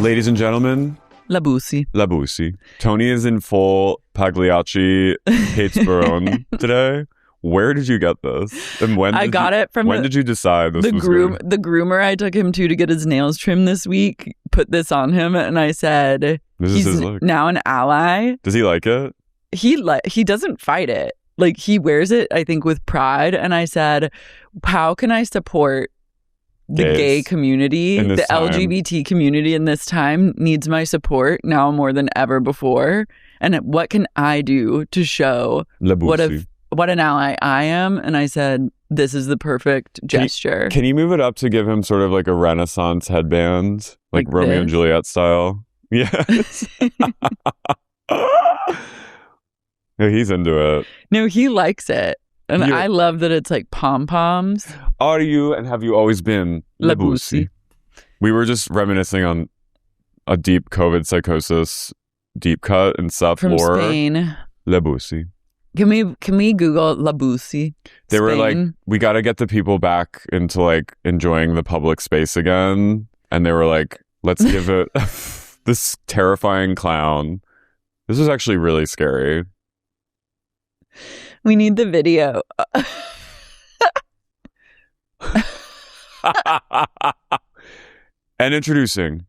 Ladies and gentlemen, La Bussí. La Bussí. Tony is in full Pagliacci Hates-Baron today. Where did you get this? And when I got it from when did you decide this was good? The groomer I took him to get his nails trimmed this week put this on him, and I said, he's now an ally. Does he like it? He doesn't fight it. Like, he wears it, I think, with pride. And I said, how can I support the gay community? The LGBT community in this time needs my support now more than ever before. And what can I do to show what an ally I am? And I said, this is the perfect gesture. Can you move it up to give him sort of like a Renaissance headband? Like Romeo and Juliet style? Yes. No, he's into it. No, he likes it. And I love that it's like pom-poms. Are you and have you always been La Bussí? We were just reminiscing on a deep COVID psychosis deep cut in South From Florida. Spain. La Bussí. Can we Google La Bussí? They were like, we got to get the people back into like enjoying the public space again. And they were like, let's give it this terrifying clown. This is actually really scary. We need the video. And introducing.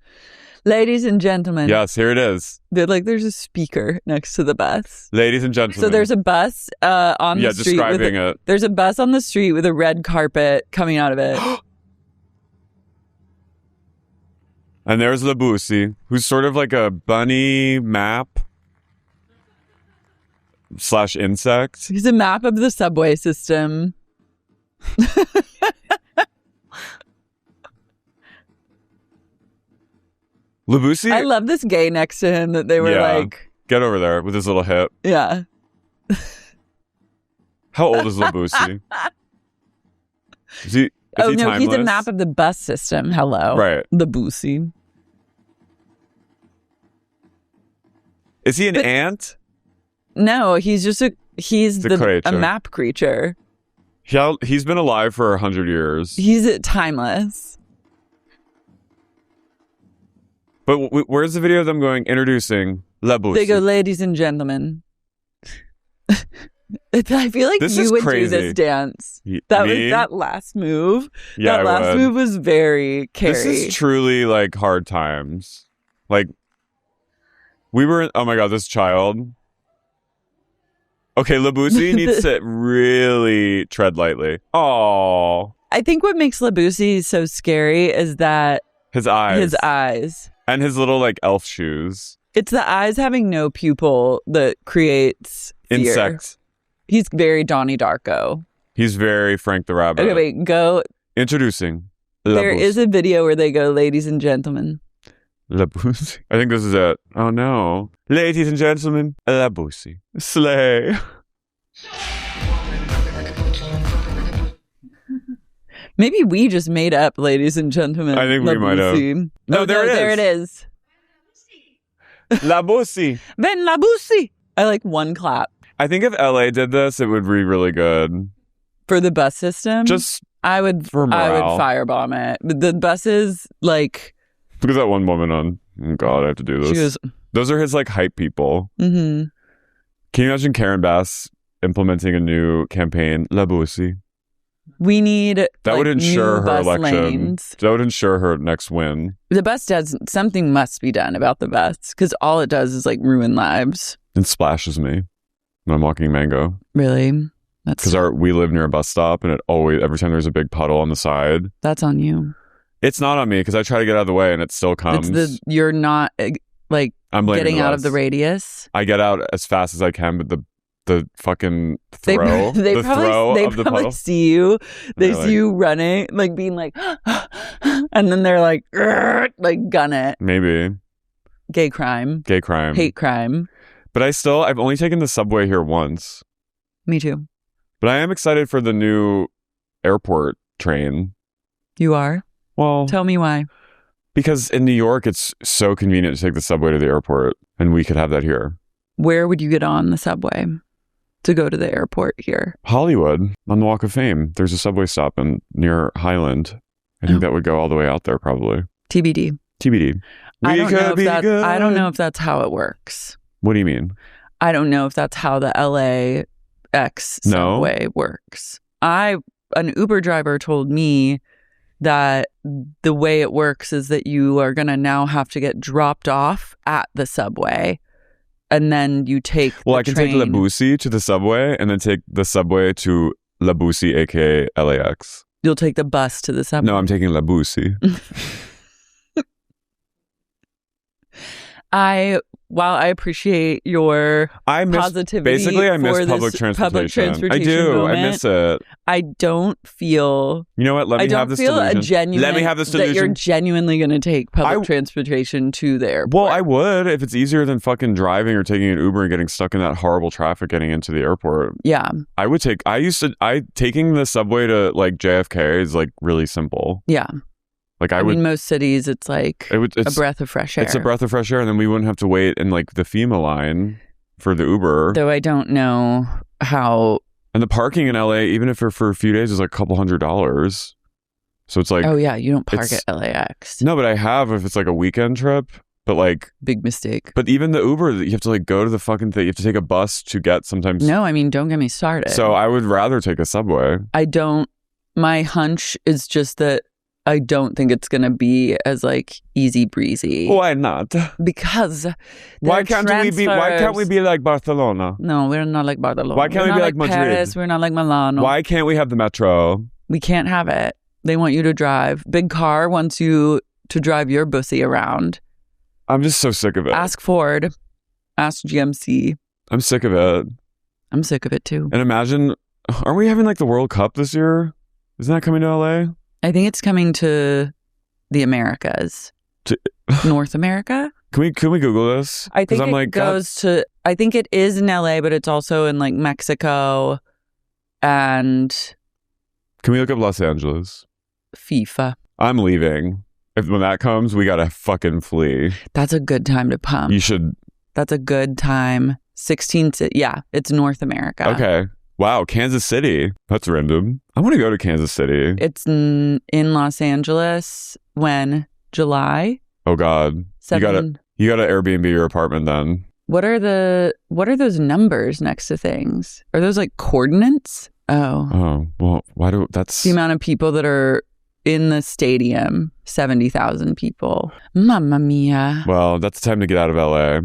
Ladies and gentlemen. Yes, here it is. There's a speaker next to the bus. Ladies and gentlemen. So there's a bus on the street. Yeah, describing it. There's a bus on the street with a red carpet coming out of it. And there's La Bussí, who's sort of like a bunny map / insect. He's a map of the subway system. La Bussí? I love this gay next to him that they were like... Get over there with his little hip. Yeah. How old is La Bussí? Is he timeless? He's a map of the bus system. Hello. Right. The Bussí. Is he an ant? No, he's just a map creature. He's been alive for 100 years. He's timeless. But where's the video of them going, introducing La Bussí? They go, ladies and gentlemen. I feel like you would do this dance. That last move. Yeah, that last move was very Carey. This is truly like hard times. Like, we were, oh my God, this child. Okay, La Bussí needs to really tread lightly. Oh. I think what makes La Bussí so scary is that his eyes. And his little like elf shoes. It's the eyes having no pupil that creates fear. Insects. He's very Donnie Darko. He's very Frank the Rabbit. Okay, wait, go. Introducing La Bussí. There is a video where they go, ladies and gentlemen. La Bussí. I think this is it. Oh no. Ladies and gentlemen, La Bussí. Slay. Maybe we just made up, ladies and gentlemen. I think we might have. No, there it is. There it is. La Bussí. Then La Bussí. I like one clap. I think if LA did this, it would be really good. For the bus system? I would firebomb it. The buses, like... Look at that one woman on, oh God, I have to do this. Those are his, like, hype people. Mm-hmm. Can you imagine Karen Bass implementing a new campaign? La Bussí. We need that would ensure her election. Lanes. That would ensure her next win. The bus something must be done about the bus because all it does is like ruin lives. It splashes me when I'm walking Mango. Really? That's because we live near a bus stop, and every time there's a big puddle on the side. That's on you. It's not on me because I try to get out of the way, and it still comes. You're not like getting out of the radius. I get out as fast as I can, but the fucking throw. They probably see you. They see you running, like being like, and then they're like gun it. Maybe. Gay crime. Hate crime. But I've only taken the subway here once. Me too. But I am excited for the new airport train. You are? Well, tell me why. Because in New York, it's so convenient to take the subway to the airport, and we could have that here. Where would you get on the subway to go to the airport here? Hollywood, on the Walk of Fame. There's a subway stop near Highland. I think that would go all the way out there, probably. TBD. I don't know if that's how it works. What do you mean? I don't know if that's how the LAX subway works. An Uber driver told me that the way it works is that you are going to now have to get dropped off at the subway. And then you take I can take Bussí to the subway and then take the subway to Bussí, aka LAX. You'll take the bus to the subway. No, I'm taking Bussí. While I appreciate your positivity, basically I miss public transportation. I do. Moment, I miss it. I don't feel. You know what? Let me have this delusion. Let me have this delusion that you're genuinely going to take public transportation to the airport. Well, I would if it's easier than fucking driving or taking an Uber and getting stuck in that horrible traffic getting into the airport. Yeah, I would take. Taking the subway to like JFK is like really simple. Yeah. Like I mean, most cities, it's like a breath of fresh air. It's a breath of fresh air, and then we wouldn't have to wait in like the FEMA line for the Uber. Though I don't know how. And the parking in LA, even if for a few days, is like a couple $100s. So it's like, oh yeah, you don't park at LAX. No, but I have if it's like a weekend trip. But like, big mistake. But even the Uber, you have to like go to the fucking thing. You have to take a bus to get sometimes. No, I mean, don't get me started. So I would rather take a subway. My hunch is just that I don't think it's going to be as like easy breezy. Why not? Because why can't we be like Barcelona? No, we're not like Barcelona. Why can't we be like Madrid? Paris, we're not like Milano. Why can't we have the metro? We can't have it. They want you to drive. Big Car wants you to drive your Bussí around. I'm just so sick of it. Ask Ford. Ask GMC. I'm sick of it. I'm sick of it too. And imagine, aren't we having like the World Cup this year? Isn't that coming to LA? I think it's coming to the Americas. North America? Can we Google this? I think I think it is in LA, but it's also in like Mexico and... Can we look up Los Angeles? FIFA. I'm leaving. When that comes, we gotta fucking flee. That's a good time to pump. You should. That's a good time. 16th. Yeah, it's North America. Okay. Wow, Kansas City. That's random. I want to go to Kansas City. It's in Los Angeles when? July? Oh God. You gotta Airbnb your apartment then. What are those numbers next to things? Are those like coordinates? Oh, well, that's the amount of people that are in the stadium. 70,000 people. Mamma mia. Well, that's the time to get out of LA.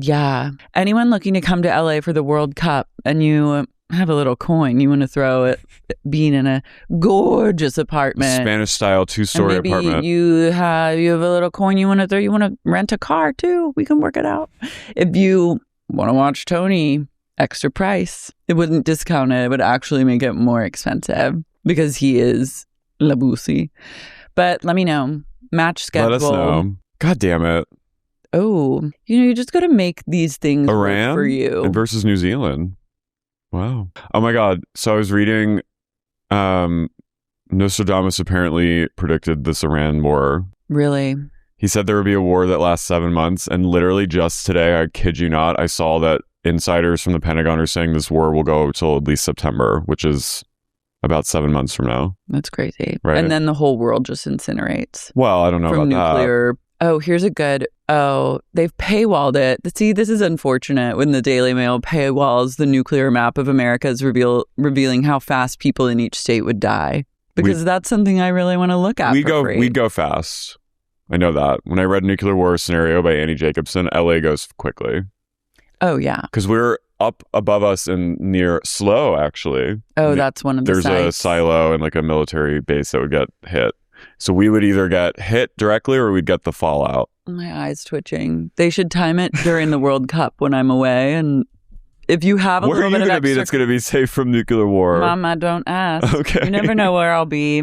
Yeah. Anyone looking to come to LA for the World Cup and you have a little coin you want to throw at being in a gorgeous apartment, Spanish style 2-story apartment. You have a little coin you want to throw. You want to rent a car too. We can work it out. If you want to watch Tony, extra price. It wouldn't discount it. It would actually make it more expensive because he is La Bussí. But let me know. Match schedule. Let us know. God damn it. Oh, you just got to make these things work for you. Iran versus New Zealand. Wow. Oh my God. So I was reading Nostradamus apparently predicted this Iran war. Really? He said there would be a war that lasts 7 months. And literally just today, I kid you not, I saw that insiders from the Pentagon are saying this war will go till at least September, which is about 7 months from now. That's crazy. Right. And then the whole world just incinerates. Well, I don't know about nuclear. Oh, here's a good... Oh, they've paywalled it. See, this is unfortunate when the Daily Mail paywalls the nuclear map of America revealing how fast people in each state would die. Because that's something I really want to look at We'd go fast. I know that. When I read Nuclear War Scenario by Annie Jacobson, LA goes quickly. Oh, yeah. Because we're up above us and near Slow, actually. Oh, that's one of the sites. There's a silo and like a military base that would get hit. So we would either get hit directly or we'd get the fallout. My eyes twitching. They should time it during the World Cup when I'm away. And if you have a little bit of extra... Where are you going to be that's going to be safe from nuclear war? Mama, don't ask. Okay. You never know where I'll be.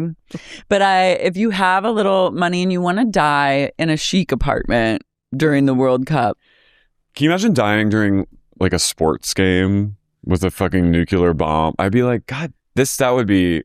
But if you have a little money and you want to die in a chic apartment during the World Cup. Can you imagine dying during like a sports game with a fucking nuclear bomb? I'd be like, God, that would be...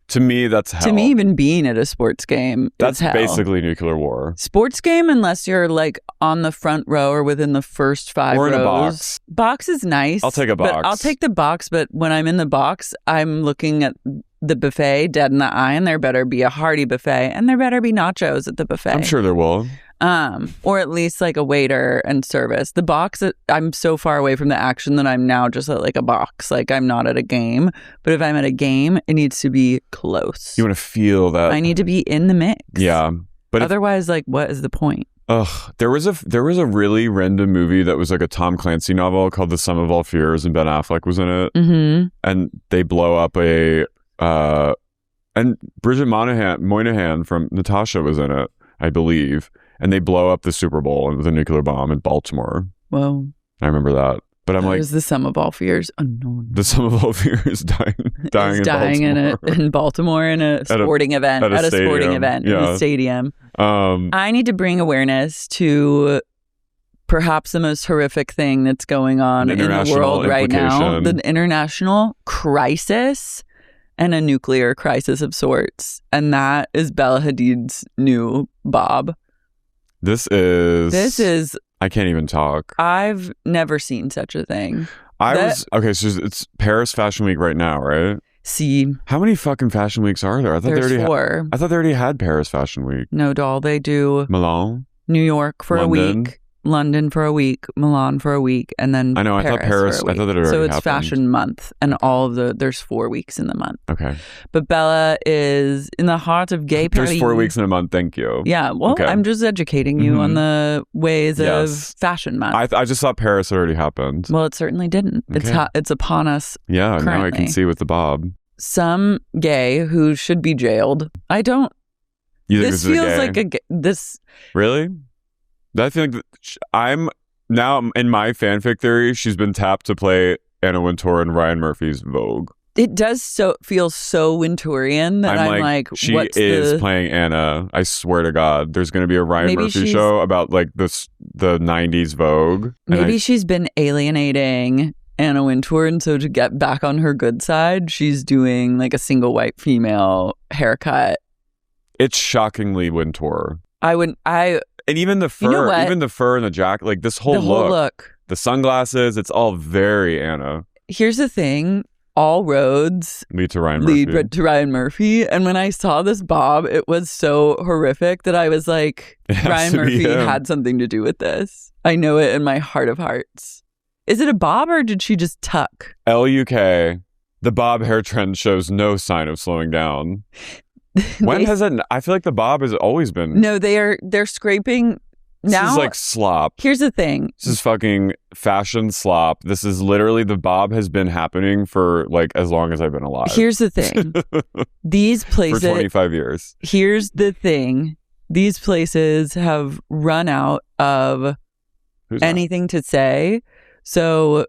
To me, that's hell. To me, even being at a sports game that's is hell. Basically nuclear war. Sports game, unless you're like on the front row or within the first 5 rows. Or in a box. Box is nice. I'll take a box. I'll take the box, but when I'm in the box, I'm looking at the buffet dead in the eye, and there better be a hearty buffet, and there better be nachos at the buffet. I'm sure there will. Or at least like a waiter and service. The box, I'm so far away from the action that I'm now just at like a box. Like I'm not at a game. But if I'm at a game, it needs to be close. You want to feel that. I need to be in the mix. Yeah. But otherwise, like, what is the point? There was a really random movie that was like a Tom Clancy novel called The Sum of All Fears, and Ben Affleck was in it. Mm-hmm. And they blow up and Bridget Moynihan from Natasha was in it, I believe. And they blow up the Super Bowl with a nuclear bomb in Baltimore. Whoa. I remember that. But I'm like, is the sum of all fears unknown? The sum of all fears dying in Baltimore in a sporting event in a stadium. I need to bring awareness to perhaps the most horrific thing that's going on in the world right now: the international crisis and a nuclear crisis of sorts, and that is Bella Hadid's new bob. This is. I can't even talk. I've never seen such a thing. So it's Paris Fashion Week right now, right? See. How many fucking fashion weeks are there? There's 4. I thought they already had Paris Fashion Week. No, doll. They do Milan? New York for London. a week. London for a week, Milan for a week, and then I know. I thought Paris. I thought that it already So it's happened. Fashion Month, and there's 4 weeks in the month. Okay. But Bella is in the heart of gay Paris. There's 4 weeks in a month. Thank you. Yeah. Well, okay. I'm just educating you on the ways of Fashion Month. I just thought Paris already happened. Well, it certainly didn't. Okay. It's upon us. Yeah. Currently. Now I can see with the bob. Some gay who should be jailed. I don't. You think this feels like this. Really? I think I'm. Now, in my fanfic theory, she's been tapped to play Anna Wintour in Ryan Murphy's Vogue. It does feel so Wintourian that I'm like, she is playing Anna. I swear to God, there's going to be a Ryan Murphy show about like the 90s Vogue. Maybe she's been alienating Anna Wintour, and so to get back on her good side, she's doing like a single white female haircut. It's shockingly Wintour. And even the fur, and the jacket, like this whole look, the sunglasses, it's all very Anna. Here's the thing. All roads lead to Ryan Murphy. And when I saw this bob, it was so horrific that I was like, Ryan Murphy had something to do with this. I know it in my heart of hearts. Is it a bob or did she just tuck? LUK, the bob hair trend shows no sign of slowing down. When has it? I feel like the bob has always been. No, they're scraping. Now, this is like slop. Here's the thing. This is fucking fashion slop. This is literally, the bob has been happening for like as long as I've been alive. Here's the thing. These places. For 25 years. Here's the thing. These places have run out of anything to say. So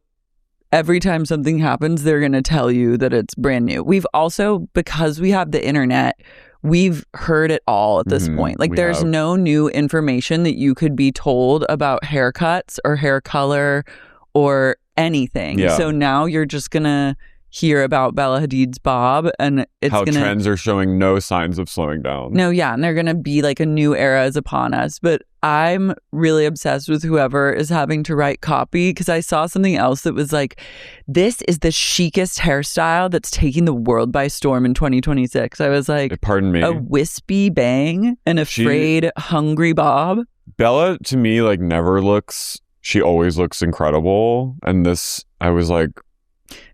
every time something happens, they're going to tell you that it's brand new. We've also, because we have the internet, we've heard it all at this point. Like there's no new information that you could be told about haircuts or hair color or anything. Yeah. So now you're just going to hear about Bella Hadid's bob, and it's how trends are showing no signs of slowing down. No, yeah, and they're going to be like a new era is upon us. But I'm really obsessed with whoever is having to write copy, because I saw something else that was like, this is the chicest hairstyle that's taking the world by storm in 2026. I was like, pardon me, a wispy bang and a frayed, hungry bob. Bella, to me, like never looks, she always looks incredible. And this, I was like,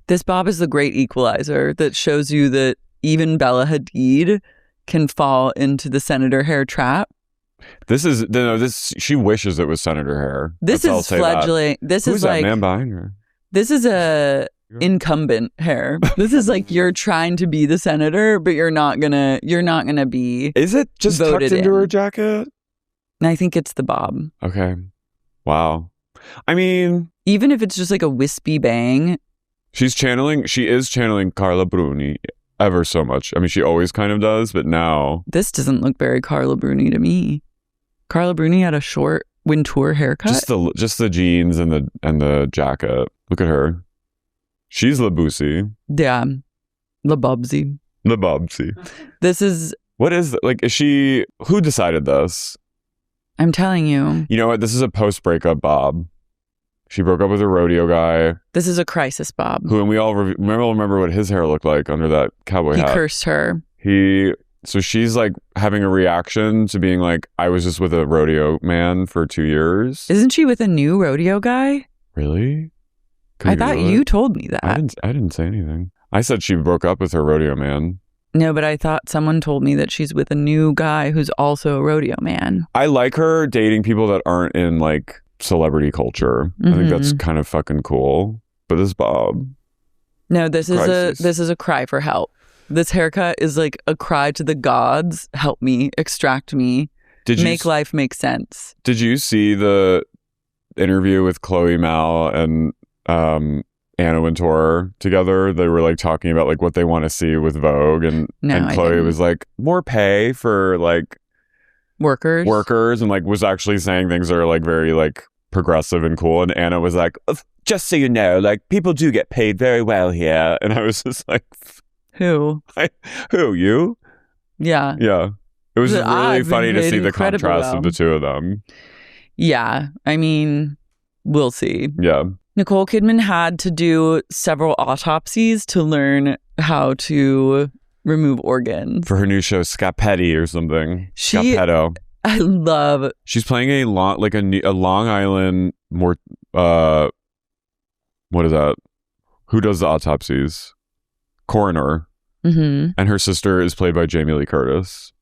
this bob is the great equalizer that shows you that even Bella Hadid can fall into the senator hair trap. She wishes it was senator hair. This is fledgling. This Who's is that like man behind her? This is a incumbent hair. This is like you're trying to be the senator, but you're not gonna be. Is it just tucked into her jacket? And I think it's the bob. Okay. Wow. I mean, even if it's just like a wispy bang. She is channeling Carla Bruni ever so much. I mean, she always kind of does, but now. This doesn't look very Carla Bruni to me. Carla Bruni had a short Wintour haircut. Just the jeans and the jacket. Look at her. She's La Bussy. Yeah. La Bobsy. La Bobsy. This is. What is, like, is she, who decided this? I'm telling you. You know what? This is a post-breakup bob. She broke up with her rodeo guy. This is a crisis bob. And we all remember what his hair looked like under that cowboy hat. He cursed her. He So she's like having a reaction to being like, I was just with a rodeo man for 2 years. Isn't she with a new rodeo guy? Really? I thought you told me that. I didn't say anything. I said she broke up with her rodeo man. No, but I thought someone told me that she's with a new guy who's also a rodeo man. I like her dating people that aren't in like celebrity culture. I think that's kind of fucking cool. But this Bob. No, this is a cry for help. This haircut is like a cry to the gods. Help me, extract me, make life make sense. Did you see the interview with Chloe Mal and Anna Wintour together? They were like talking about like what they want to see with Vogue, and Chloe was like, more pay for like workers, and like was actually saying things that are like very like progressive and cool. And Anna was like, just so you know, like people do get paid very well here. And I was just like, who you? Yeah. It was really funny to see the contrast of the two of them. Yeah, I mean, we'll see. Yeah. Nicole Kidman had to do several autopsies to learn how to remove organs. For her new show, Scapetti or something. Scapetto. I love... She's playing a Long Island... what is that? Who does the autopsies? Coroner. And her sister is played by Jamie Lee Curtis.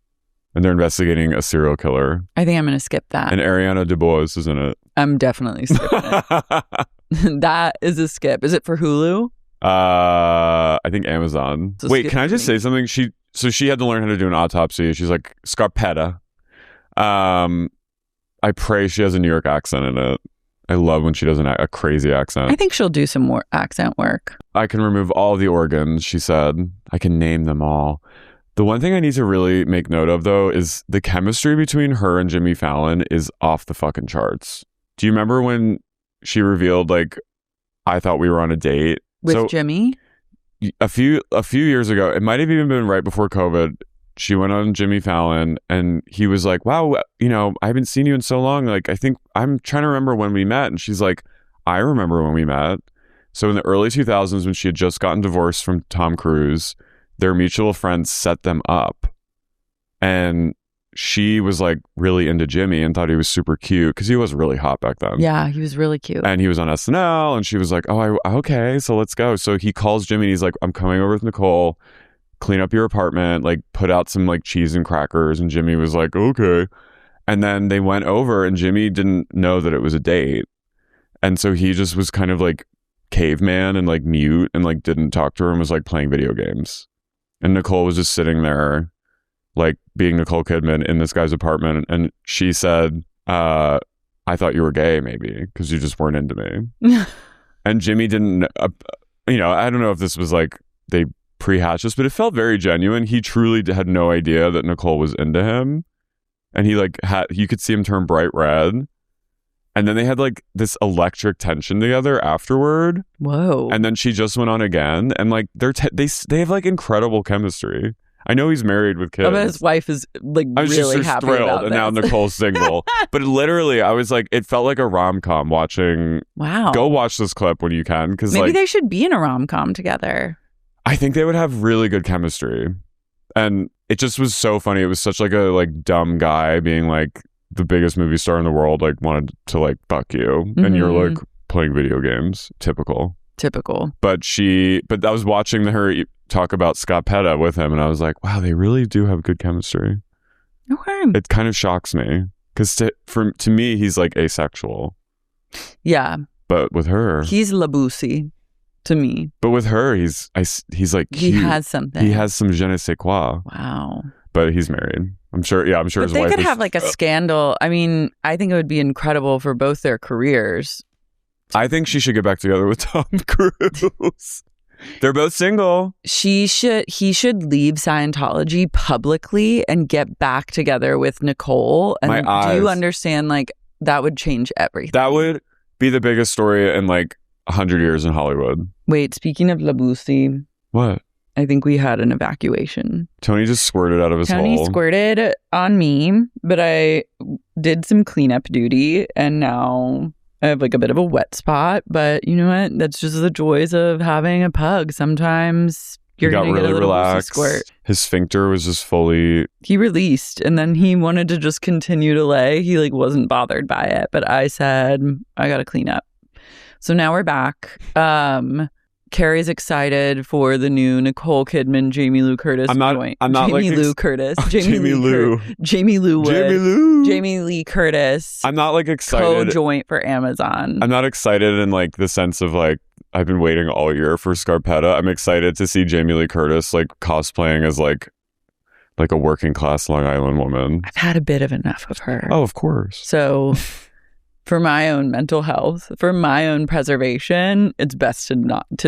And they're investigating a serial killer. I think I'm going to skip that. And Ariana DeBose is in it. I'm definitely skipping it. That is a skip. Is it for Hulu? I think Amazon. Wait, can I just say something? She had to learn how to do an autopsy. She's like, Scarpetta. I pray she has a New York accent in it. I love when she does a crazy accent. I think she'll do some more accent work. I can remove all the organs, she said. I can name them all. The one thing I need to really make note of, though, is the chemistry between her and Jimmy Fallon is off the fucking charts. Do you remember when she revealed, like, I thought we were on a date? With Jimmy? A few years ago, it might have even been right before COVID, she went on Jimmy Fallon and he was like, wow, you know, I haven't seen you in so long. Like, I think I'm trying to remember when we met. And she's like, I remember when we met. So in the early 2000s, when she had just gotten divorced from Tom Cruise, their mutual friends set them up. And she was like really into Jimmy and thought he was super cute because he was really hot back then. Yeah, he was really cute. And he was on SNL and she was like, oh, okay, so let's go. So he calls Jimmy and he's like, I'm coming over with Nicole, clean up your apartment, like put out some like cheese and crackers. And Jimmy was like, okay. And then they went over and Jimmy didn't know that it was a date. And so he just was kind of like caveman and like mute and like didn't talk to her and was like playing video games. And Nicole was just sitting there like being Nicole Kidman in this guy's apartment. And she said, I thought you were gay maybe because you just weren't into me. And Jimmy didn't, I don't know if this was like they pre-hatched this, but it felt very genuine. He truly had no idea that Nicole was into him. And he like you could see him turn bright red. And then they had like this electric tension together afterward. Whoa. And then she just went on again. And like they have like incredible chemistry. I know he's married with kids. I bet his wife is like really happy thrilled, about and this. now Nicole's single. But literally, I was like, it felt like a rom-com watching. Wow. Go watch this clip when you can. Because maybe like, they should be in a rom-com together. I think they would have really good chemistry. And it just was so funny. It was such like a like dumb guy being like the biggest movie star in the world, like wanted to like fuck you. Mm-hmm. And you're like playing video games. Typical. But I was watching her talk about Scappetta with him and I was like, wow, they really do have good chemistry. Okay. It kind of shocks me because to me, he's like asexual. Yeah. But with her, he's la Bussy to me. But with her, he's like cute. He has something. He has some je ne sais quoi. Wow. But he's married. I'm sure. Yeah, I'm sure but his wife they could have like a scandal. I mean, I think it would be incredible for both their careers. I think she should get back together with Tom Cruise. They're both single. He should leave Scientology publicly and get back together with Nicole. And do you understand? Like that would change everything. That would be the biggest story in like 100 years in Hollywood. Wait, speaking of La Bussy. What? I think we had an evacuation. Tony just squirted out of his hole. Tony squirted on me, but I did some cleanup duty and now I have like a bit of a wet spot, but you know what? That's just the joys of having a pug. Sometimes You're going to get a little relaxed. Squirt. His sphincter was just fully... He released, and then he wanted to just continue to lay. He like wasn't bothered by it, but I said, I got to clean up. So now we're back. Carrie's excited for the new Nicole Kidman, Jamie Lee Curtis joint. Jamie Lee Curtis. Jamie Lee Curtis. I'm not like excited. Co-joint for Amazon. I'm not excited in like the sense of like, I've been waiting all year for Scarpetta. I'm excited to see Jamie Lee Curtis like cosplaying as like a working class Long Island woman. I've had a bit of enough of her. Oh, of course. So for my own mental health, for my own preservation, it's best to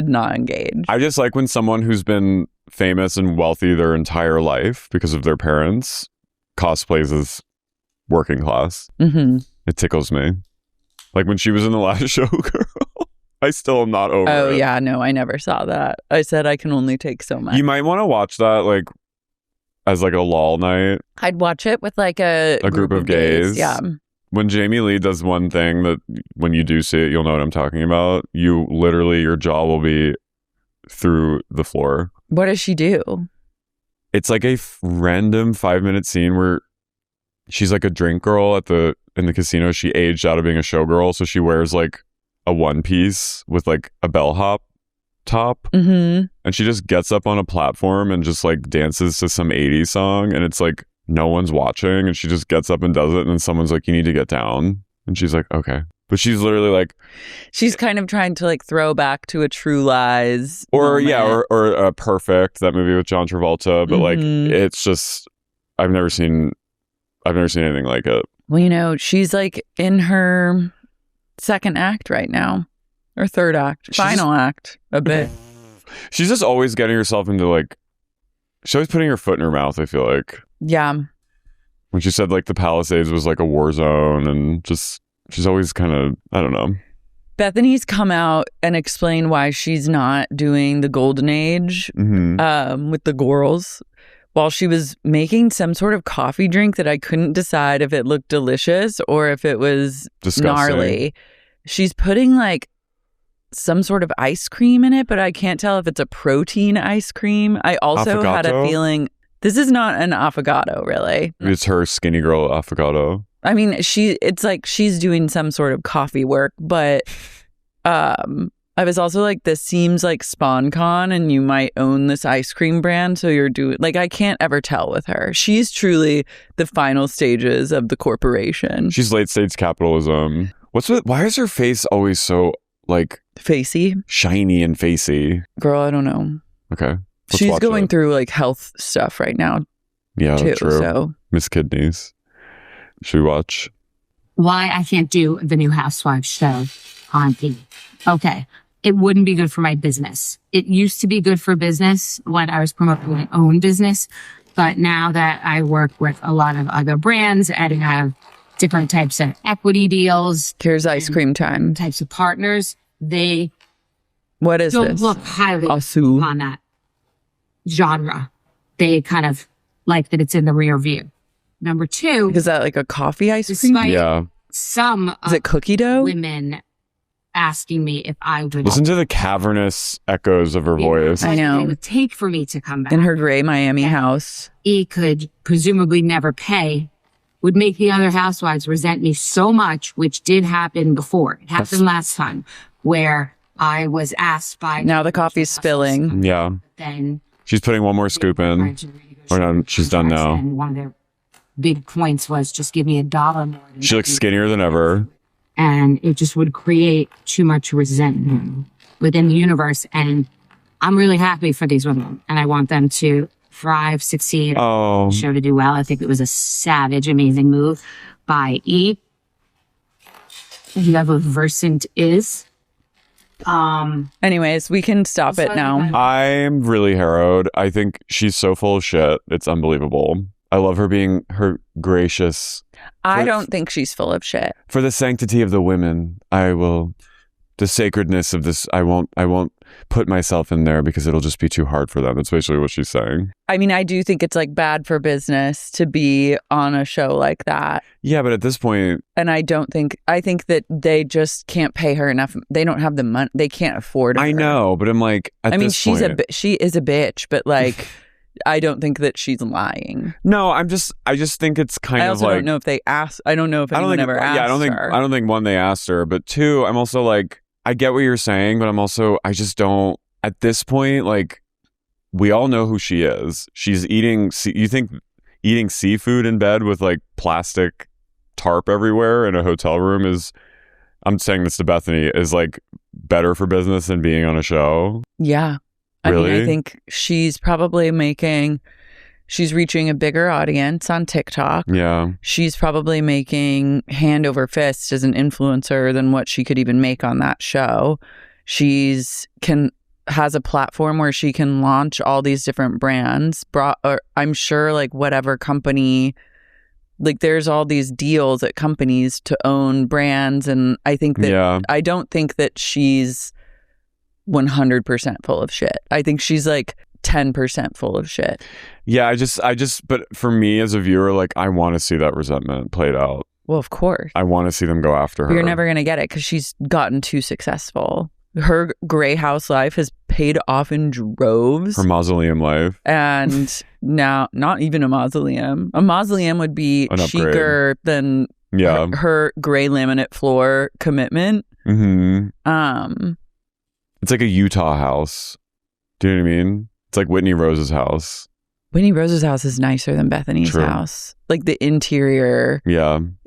not engage. I just like when someone who's been famous and wealthy their entire life because of their parents cosplays as working class. Mm-hmm. It tickles me. Like when she was in the last Showgirl. I still am not over it. Oh, yeah. No, I never saw that. I said I can only take so much. You might want to watch that like as like a lull night. I'd watch it with like a group of gays. Yeah. When Jamie Lee does one thing that when you do see it, you'll know what I'm talking about. You literally, your jaw will be through the floor. What does she do? It's like a random 5-minute scene where she's like a drink girl in the casino. She aged out of being a showgirl. So she wears like a one piece with like a bellhop top. Mm-hmm. And she just gets up on a platform and just like dances to some 80s song. And it's like no one's watching. And she just gets up and does it. And then someone's like, you need to get down. And she's like, okay. But she's literally like... She's kind of trying to like throw back to a True Lies moment. Yeah, or Perfect, that movie with John Travolta. But like, it's just... I've never seen anything like it. Well, you know, she's like in her second act right now. Or third act. Final act. A bit. She's just always getting herself into like... She's always putting her foot in her mouth, I feel like. Yeah. When she said like the Palisades was like a war zone and just... She's always kind of, I don't know. Bethenny's come out and explained why she's not doing the Golden Age with the girls. While she was making some sort of coffee drink that I couldn't decide if it looked delicious or if it was disgusting. Gnarly. She's putting like some sort of ice cream in it, but I can't tell if it's a protein ice cream. I also had a feeling this is not an affogato, really. It's her skinny girl affogato. I mean, it's like she's doing some sort of coffee work, but I was also like, this seems like SpawnCon and you might own this ice cream brand. So you're doing, like, I can't ever tell with her. She's truly the final stages of the corporation. She's late stage capitalism. Why is her face always so like... Facey? Shiny and facey. Girl, I don't know. Okay. She's going through like health stuff right now. Yeah, too, true. So. Miss Kidneys. Should we watch? Why I can't do the new Housewives show on TV. Okay. It wouldn't be good for my business. It used to be good for business when I was promoting my own business. But now that I work with a lot of other brands and have different types of equity deals. Here's ice cream time. Types of partners. They what is don't this? look highly Asu. on that genre. They kind of like that it's in the rear view. Number two. Is that like a coffee ice cream? Yeah. Some is it cookie dough? Women asking me if I would listen to the cavernous echoes of her voice. I know. It would take for me to come back. In her gray Miami house. He could presumably never pay, would make the other housewives resent me so much, which did happen before. It happened last time where I was asked by... Now the coffee's spilling. Yeah. Then she's putting one more scoop in. Or no, she's done now. And one of their big points was just give me $1 more. She looks skinnier than ever. And it just would create too much resentment within the universe. And I'm really happy for these women. And I want them to thrive, succeed, show to do well. I think it was a savage, amazing move by E. You know what Versant is. Anyways, we can stop it now. I'm really harrowed. I think she's so full of shit. It's unbelievable. I love her being her gracious. I don't think she's full of shit. For the sanctity of the women, I will the sacredness of this. I won't put myself in there because it'll just be too hard for them. That's basically what she's saying. I mean, I do think it's like bad for business to be on a show like that. Yeah, but at this point, and I think that they just can't pay her enough. They don't have the money. They can't afford her. I know, but I'm like, she is a bitch, but like, I don't think that she's lying. No, I just think it's kind of like, I don't know if they asked. I don't know if anyone ever asked. Yeah, I don't think one, they asked her, but two, I'm also like, I get what you're saying, but I just don't, at this point, like, we all know who she is. She's eating seafood in bed with like plastic tarp everywhere in a hotel room is, I'm saying this to Bethenny, is like better for business than being on a show. Yeah. Really? I mean, I think she's probably she's reaching a bigger audience on TikTok. Yeah. She's probably making hand over fist as an influencer than what she could even make on that show. Has a platform where she can launch all these different brands. I'm sure like whatever company, like there's all these deals at companies to own brands. And I think that I don't think that she's 100% full of shit. I think she's like 10% full of shit. Yeah, I just, but for me as a viewer, like I want to see that resentment played out. Well, of course. I want to see them go after her. You're never going to get it because she's gotten too successful. Her gray house life has paid off in droves. Her mausoleum life. And now, not even a mausoleum. A mausoleum would be chicer than her gray laminate floor commitment. Mm-hmm. It's like a Utah house. Do you know what I mean? It's like Whitney Rose's house. Whitney Rose's house is nicer than Bethenny's house. Like the interior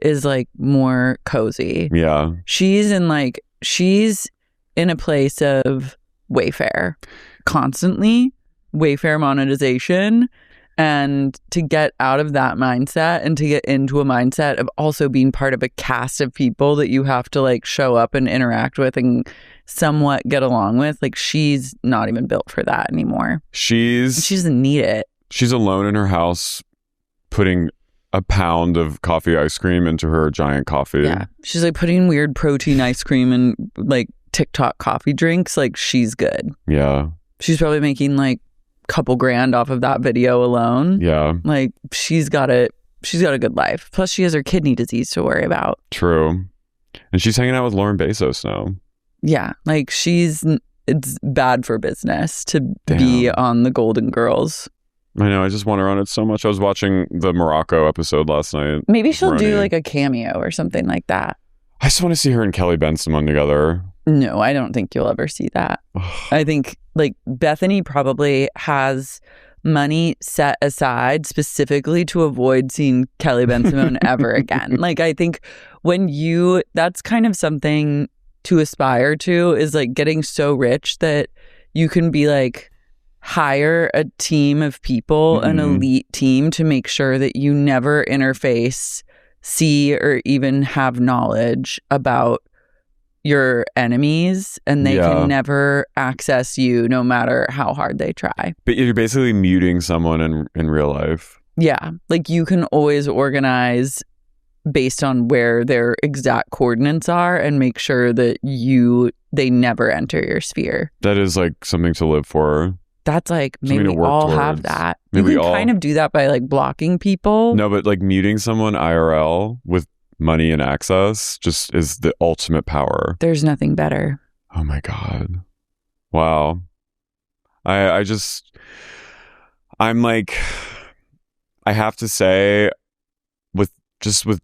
is like more cozy. Yeah. She's in a place of Wayfair constantly, Wayfair monetization. And to get out of that mindset and to get into a mindset of also being part of a cast of people that you have to like show up and interact with and somewhat get along with, like she's not even built for that anymore. She doesn't need it. She's alone in her house putting a pound of coffee ice cream into her giant coffee. Yeah. She's like putting weird protein ice cream and like TikTok coffee drinks. Like she's good. Yeah. She's probably making like couple grand off of that video alone. Yeah. Like she's got a good life. Plus she has her kidney disease to worry about. True. And she's hanging out with Lauren Bezos now. Yeah. Like it's bad for business to be on the Golden Girls. I know. I just want her on it so much. I was watching the Morocco episode last night. Maybe she'll do like a cameo or something like that. I just want to see her and Kelly Bensimon together. No, I don't think you'll ever see that. I think like Bethenny probably has money set aside specifically to avoid seeing Kelly Bensimon ever again. Like I think that's kind of something to aspire to, is like getting so rich that you can be like hire a team of people, an elite team, to make sure that you never interface, see, or even have knowledge about your enemies, and they can never access you no matter how hard they try. But you're basically muting someone in real life. Yeah. Like you can always organize based on where their exact coordinates are and make sure that they never enter your sphere. That is like something to live for. That's like, maybe we all have that. Maybe you can kind of do that by like blocking people. No, but like muting someone IRL with money and access just is the ultimate power. There's nothing better. Oh my God. Wow. I'm like, I have to say, with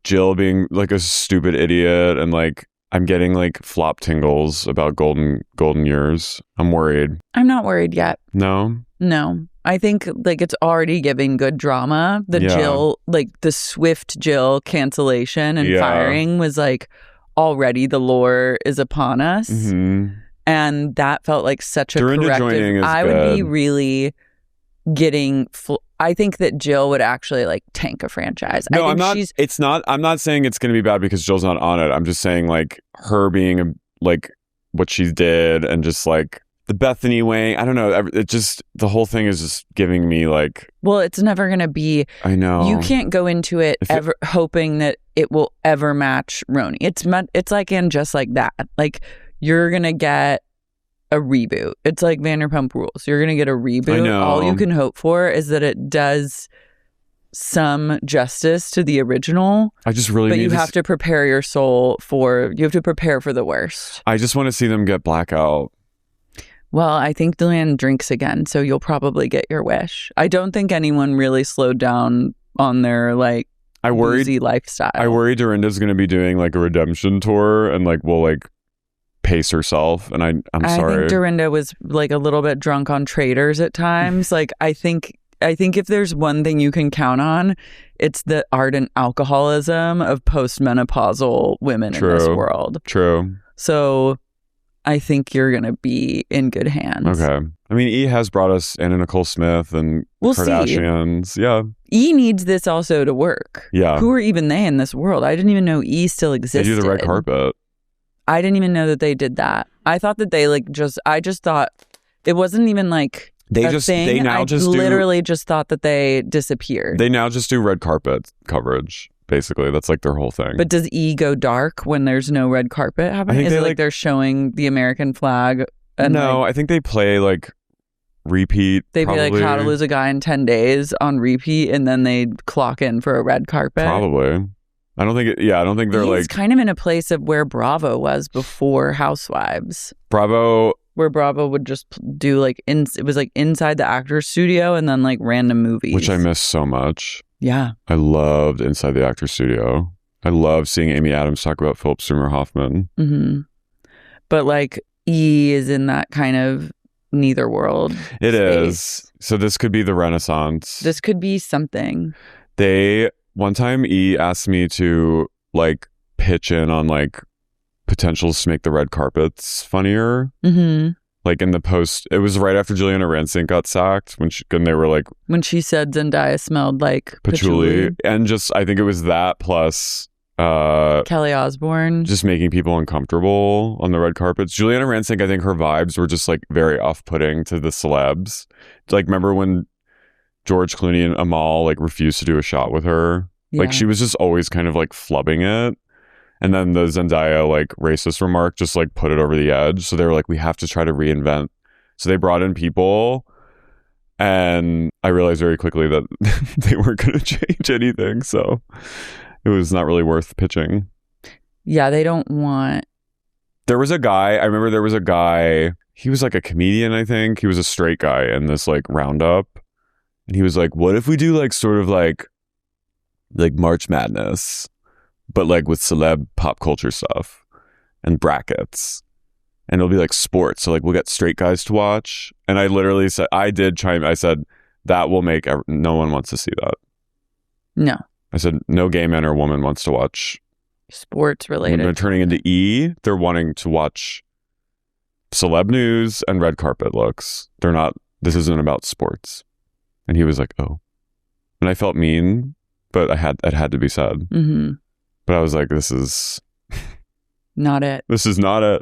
Jill being like a stupid idiot, and like I'm getting like flop tingles about golden years. I'm worried. I'm not worried yet. No? No. I think like it's already giving good drama. Jill, like the swift Jill cancellation and firing was like already the lore is upon us. Mm-hmm. And that felt like such a Dorinda corrective. I would be really getting I think that Jill would actually like tank a franchise. No, I'm not saying it's going to be bad because Jill's not on it. I'm just saying like her being like what she did and just like the Bethenny way. I don't know. It just, the whole thing is just giving me like. Well, it's never going to be. I know. You can't go into it ever hoping that it will ever match Roni. It's like in Just Like That. Like you're going to get a reboot. It's like Vanderpump Rules. You're going to get a reboot. I know. All you can hope for is that it does some justice to the original. I just really But need you have to prepare your soul for, you have to prepare for the worst. I just want to see them get blackout. Well, I think Deland drinks again, so you'll probably get your wish. I don't think anyone really slowed down on their boozy lifestyle. I worry Dorinda's going to be doing like a redemption tour and like will like pace herself. And I'm sorry. I think Dorinda was like a little bit drunk on traders at times. Like I think if there's one thing you can count on, it's the ardent alcoholism of postmenopausal women in this world. True. So I think you're going to be in good hands. Okay. I mean, E has brought us Anna Nicole Smith and Kardashians. See. Yeah. E needs this also to work. Yeah. Who are even they in this world? I didn't even know E still existed. They do the red carpet. I didn't even know that they did that. I thought that they I just thought it wasn't even like they literally just thought that they disappeared. They now just do red carpet coverage. Basically, that's like their whole thing. But does E go dark when there's no red carpet happening? Is it like they're showing the American flag? And no, I think they play like repeat. They'd be like How to Lose a Guy in 10 Days on repeat, and then they clock in for a red carpet. Probably. I don't think they're He's kind of in a place of where Bravo was before Housewives. Where Bravo would just do like it was like inside the actor's studio and then like random movies, which I miss so much. Yeah, I loved Inside the Actor's Studio. I love seeing Amy Adams talk about Philip Seymour Hoffman. Mm-hmm. But like E is in that kind of neither world. It is. So this could be the Renaissance. This could be something. One time E asked me to like pitch in on like potentials to make the red carpets funnier. Mm-hmm. Like in the post, it was right after Juliana Rancic got sacked and they were like, when she said Zendaya smelled like patchouli. And just, I think it was that plus Kelly Osbourne just making people uncomfortable on the red carpets. Juliana Rancic, I think her vibes were just like very off-putting to the celebs. Like, remember when George Clooney and Amal like refused to do a shot with her? Yeah. Like she was just always kind of like flubbing it. And then the Zendaya like racist remark just like put it over the edge. So they were like, we have to try to reinvent. So they brought in people, and I realized very quickly that they weren't going to change anything. So it was not really worth pitching. Yeah, they don't want. I remember there was a guy, he was like a comedian, I think. He was a straight guy in this like roundup. And he was like, what if we do like sort of like March Madness, but like with celeb pop culture stuff and brackets, and it'll be like sports. So like we'll get straight guys to watch. And I literally said, I said, that will make, no one wants to see that. No. I said, no gay man or woman wants to watch sports related. When they're turning into E, they're wanting to watch celeb news and red carpet looks. This isn't about sports. And he was like, oh. And I felt mean, but it had to be said. Mm-hmm. But I was like, this is not it. This is not it.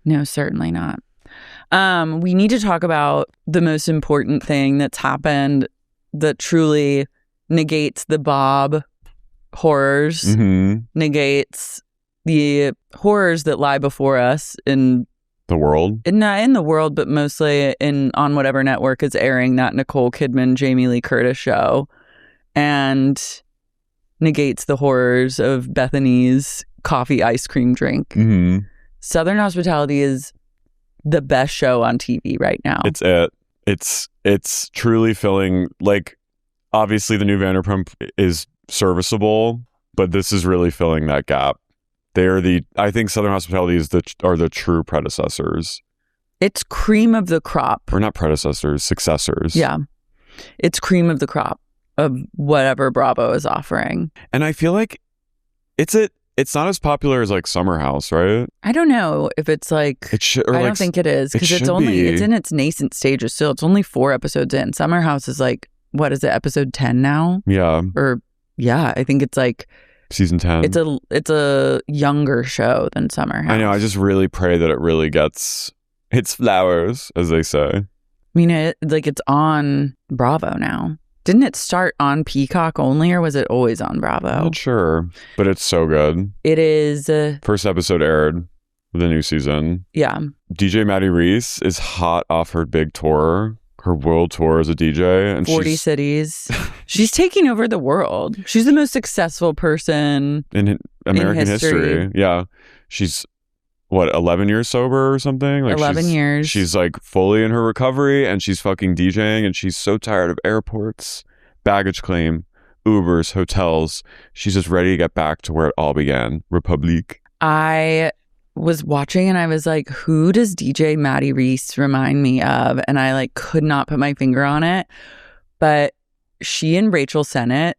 No, certainly not. We need to talk about the most important thing that's happened that truly negates the Bob horrors, mm-hmm. negates the horrors that lie before us in the world. Not in the world, but mostly on whatever network is airing that Nicole Kidman, Jamie Lee Curtis show, and negates the horrors of Bethenny's coffee ice cream drink. Mm-hmm. Southern Hospitality is the best show on TV right now. It's truly filling, like, obviously the new Vanderpump is serviceable, but this is really filling that gap. I think Southern Hospitality are the true predecessors. It's cream of the crop. Or not predecessors, successors. Yeah. It's cream of the crop of whatever Bravo is offering. And I feel like it's not as popular as like Summer House, right? I don't know if it's like I don't think it is, because it's in its nascent stages still. It's only 4 episodes in. Summer House is like, what is it, episode 10 now? Yeah. Or yeah, I think it's like season 10. It's a younger show than Summer House. I know. I just really pray that it really gets its flowers, as they say. I mean, it's on Bravo now. Didn't it start on Peacock only, or was it always on Bravo? I'm not sure, but it's so good. It is. First episode aired with the new season. Yeah. DJ Maddi Reese is hot off her big tour, her world tour as a DJ. And 40 cities. She's taking over the world. She's the most successful person in American history. Yeah. She's, 11 years sober or something? Like 11 years. She's like fully in her recovery and she's fucking DJing and she's so tired of airports, baggage claim, Ubers, hotels. She's just ready to get back to where it all began. Republique. I was watching and I was like, who does DJ Maddi Reese remind me of? And I like could not put my finger on it. But she and Rachel Sennett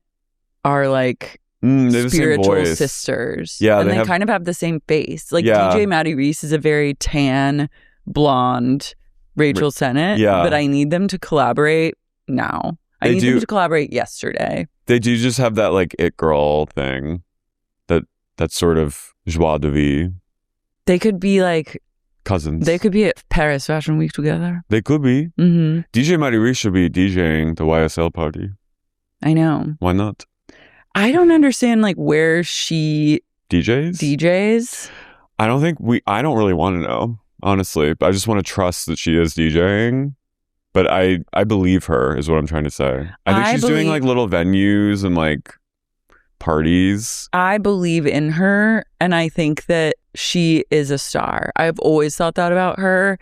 are like spiritual sisters. Yeah. And they kind of have the same face. Like DJ Maddi Reese is a very tan, blonde Rachel Sennett. Yeah. But I need them to collaborate now. I need them to collaborate yesterday. They do just have that like it girl thing. That sort of joie de vivre. They could be like cousins. They could be at Paris Fashion Week together. They could be. Mm-hmm. DJ Maddi Reese should be DJing the YSL party. I know. Why not? I don't understand like where she DJs. I don't really want to know, honestly. But I just want to trust that she is DJing. But I believe her is what I'm trying to say. I think she's doing like little venues and like parties. I believe in her and I think that she is a star. I've always thought that about her.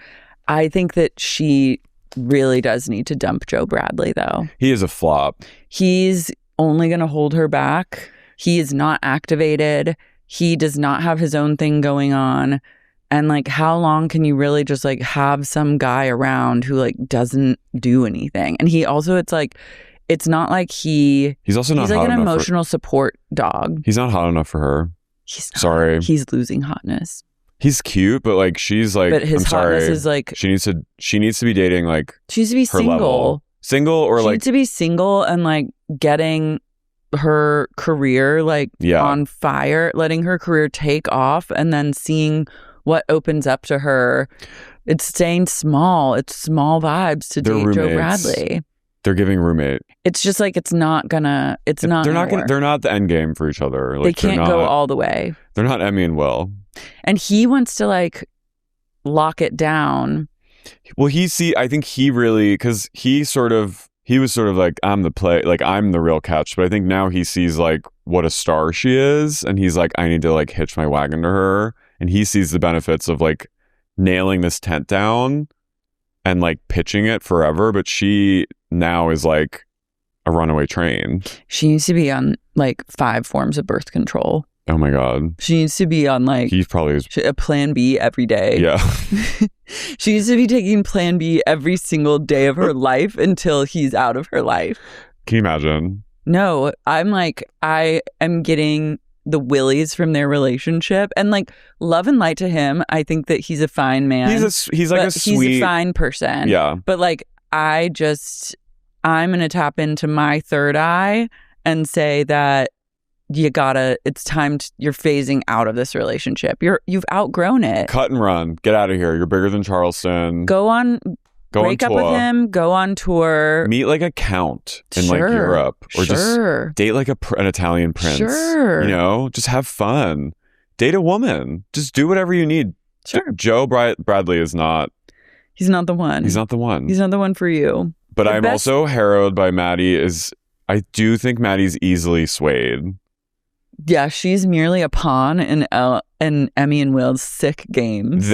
I think that she really does need to dump Joe Bradley though. He is a flop. He's only going to hold her back. He is not activated. He does not have his own thing going on. And like, how long can you really just like have some guy around who like doesn't do anything? And he also, it's like, it's not like he's also not. He's like an emotional support dog. He's not hot enough for her. He's not. Sorry. He's losing hotness. He's cute, but like she's like. But his hotness is like. She needs to be dating like. She needs to be single. Level. Single or she like. Needs to be single and like getting her career like on fire, letting her career take off, and then seeing what opens up to her. It's staying small. It's small vibes to date roommates. Joe Bradley. They're giving roommate. It's just like it's not. They're not the end game for each other. Like, they can't go all the way. They're not Emmy and Will. And he wants to like lock it down. Well, I think he really, because he was sort of like, I'm the real catch. But I think now he sees like what a star she is, and he's like, I need to like hitch my wagon to her. And he sees the benefits of like nailing this tent down and like pitching it forever. But she now is like a runaway train. She needs to be on like 5 forms of birth control. Oh my God. She needs to be on like he probably is a plan B every day. Yeah. She needs to be taking plan B every single day of her life until he's out of her life. Can you imagine? No, I am getting the willies from their relationship, and like love and light to him. I think that he's a fine man. He's a fine person. Yeah. But like I'm gonna tap into my third eye and say that it's time you're phasing out of this relationship. You've outgrown it. Cut and run. Get out of here. You're bigger than Charleston. Break up with him, go on tour. Meet like a count in like Europe. Or just date like an Italian prince. Sure. You know, just have fun. Date a woman. Just do whatever you need. Sure. Joe Bradley is not. He's not the one. He's not the one. He's not the one for you. But I'm also harrowed by Maddi. I do think Maddie's easily swayed. Yeah, she's merely a pawn in Emmy and Will's sick games.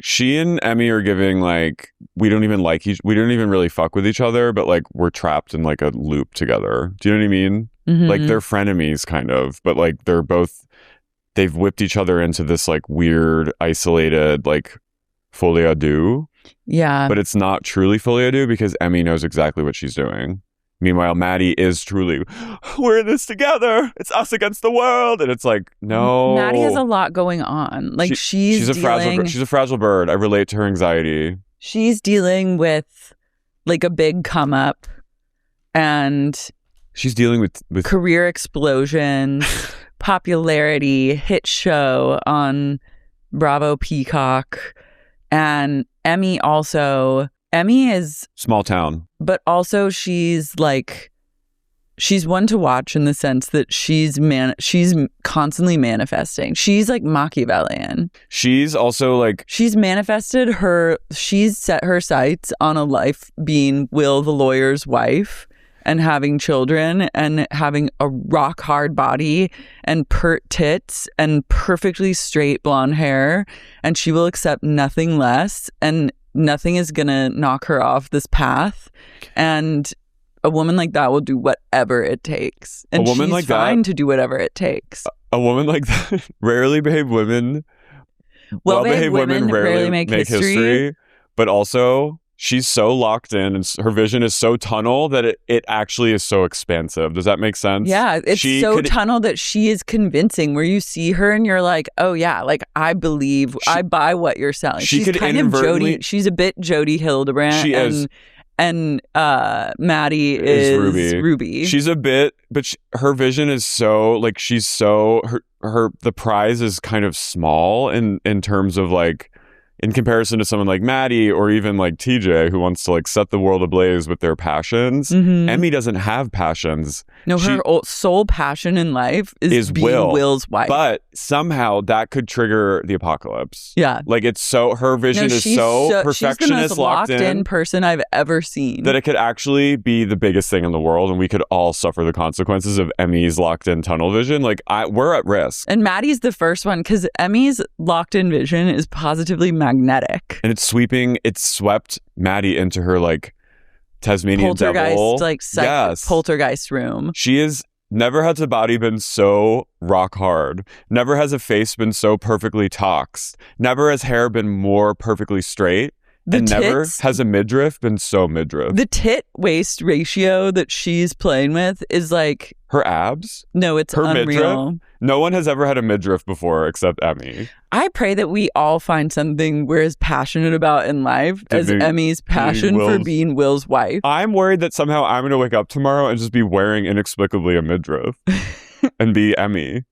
She and Emmy are giving like we don't even really fuck with each other, but like we're trapped in like a loop together. Do you know what I mean? Mm-hmm. Like they're frenemies kind of, but like they've whipped each other into this like weird isolated like folie à deux. Yeah, but it's not truly folie à deux because Emmy knows exactly what she's doing. Meanwhile, Maddi is truly, we're in this together. It's us against the world. And it's like, no. Maddi has a lot going on. Like she's a fragile bird. I relate to her anxiety. She's dealing with like a big come up, and she's dealing with career explosions, popularity, hit show on Bravo Peacock, and Emmy is small town. But also she's she's one to watch in the sense that she's constantly manifesting. She's like Machiavellian. She's also like... She's set her sights on a life being Will the lawyer's wife and having children and having a rock hard body and pert tits and perfectly straight blonde hair. And she will accept nothing less, and nothing is going to knock her off this path. And a woman like that will do whatever it takes. And she's like fine to do whatever it takes. A woman like that, rarely behaved women, well-behaved women rarely make history. But also, she's so locked in and her vision is so tunnel that it actually is so expansive. Does that make sense? Yeah, it's tunnel that she is convincing, where you see her and you're like, oh yeah, like I believe, I buy what you're selling. She's kind of Jody. She's a bit Jody Hildebrandt. She is. And Maddi is Ruby. She's a bit, but her vision is so like the prize is kind of small in terms of like, in comparison to someone like Maddi or even like TJ, who wants to like set the world ablaze with their passions. Emmy doesn't have passions. No, her sole passion in life is being Will's wife. But somehow that could trigger the apocalypse. Yeah. Like it's so, her vision is so perfectionist, she's the most locked in person I've ever seen. That it could actually be the biggest thing in the world, and we could all suffer the consequences of Emmy's locked in tunnel vision. Like we're at risk. And Maddie's the first one, because Emmy's locked in vision is positively magnetic. And it's swept Maddi into her like Tasmanian devil. Like poltergeist room. She is never has a body been so rock hard. Never has a face been so perfectly toxed. Never has hair been more perfectly straight. Never has a midriff been so midriff. The tit waist ratio that she's playing with is like her abs. No, it's her unreal. Midriff. No one has ever had a midriff before except Emmy. I pray that we all find something we're as passionate about in life as Emmy's passion for being Will's wife. I'm worried that somehow I'm going to wake up tomorrow and just be wearing inexplicably a midriff and be Emmy.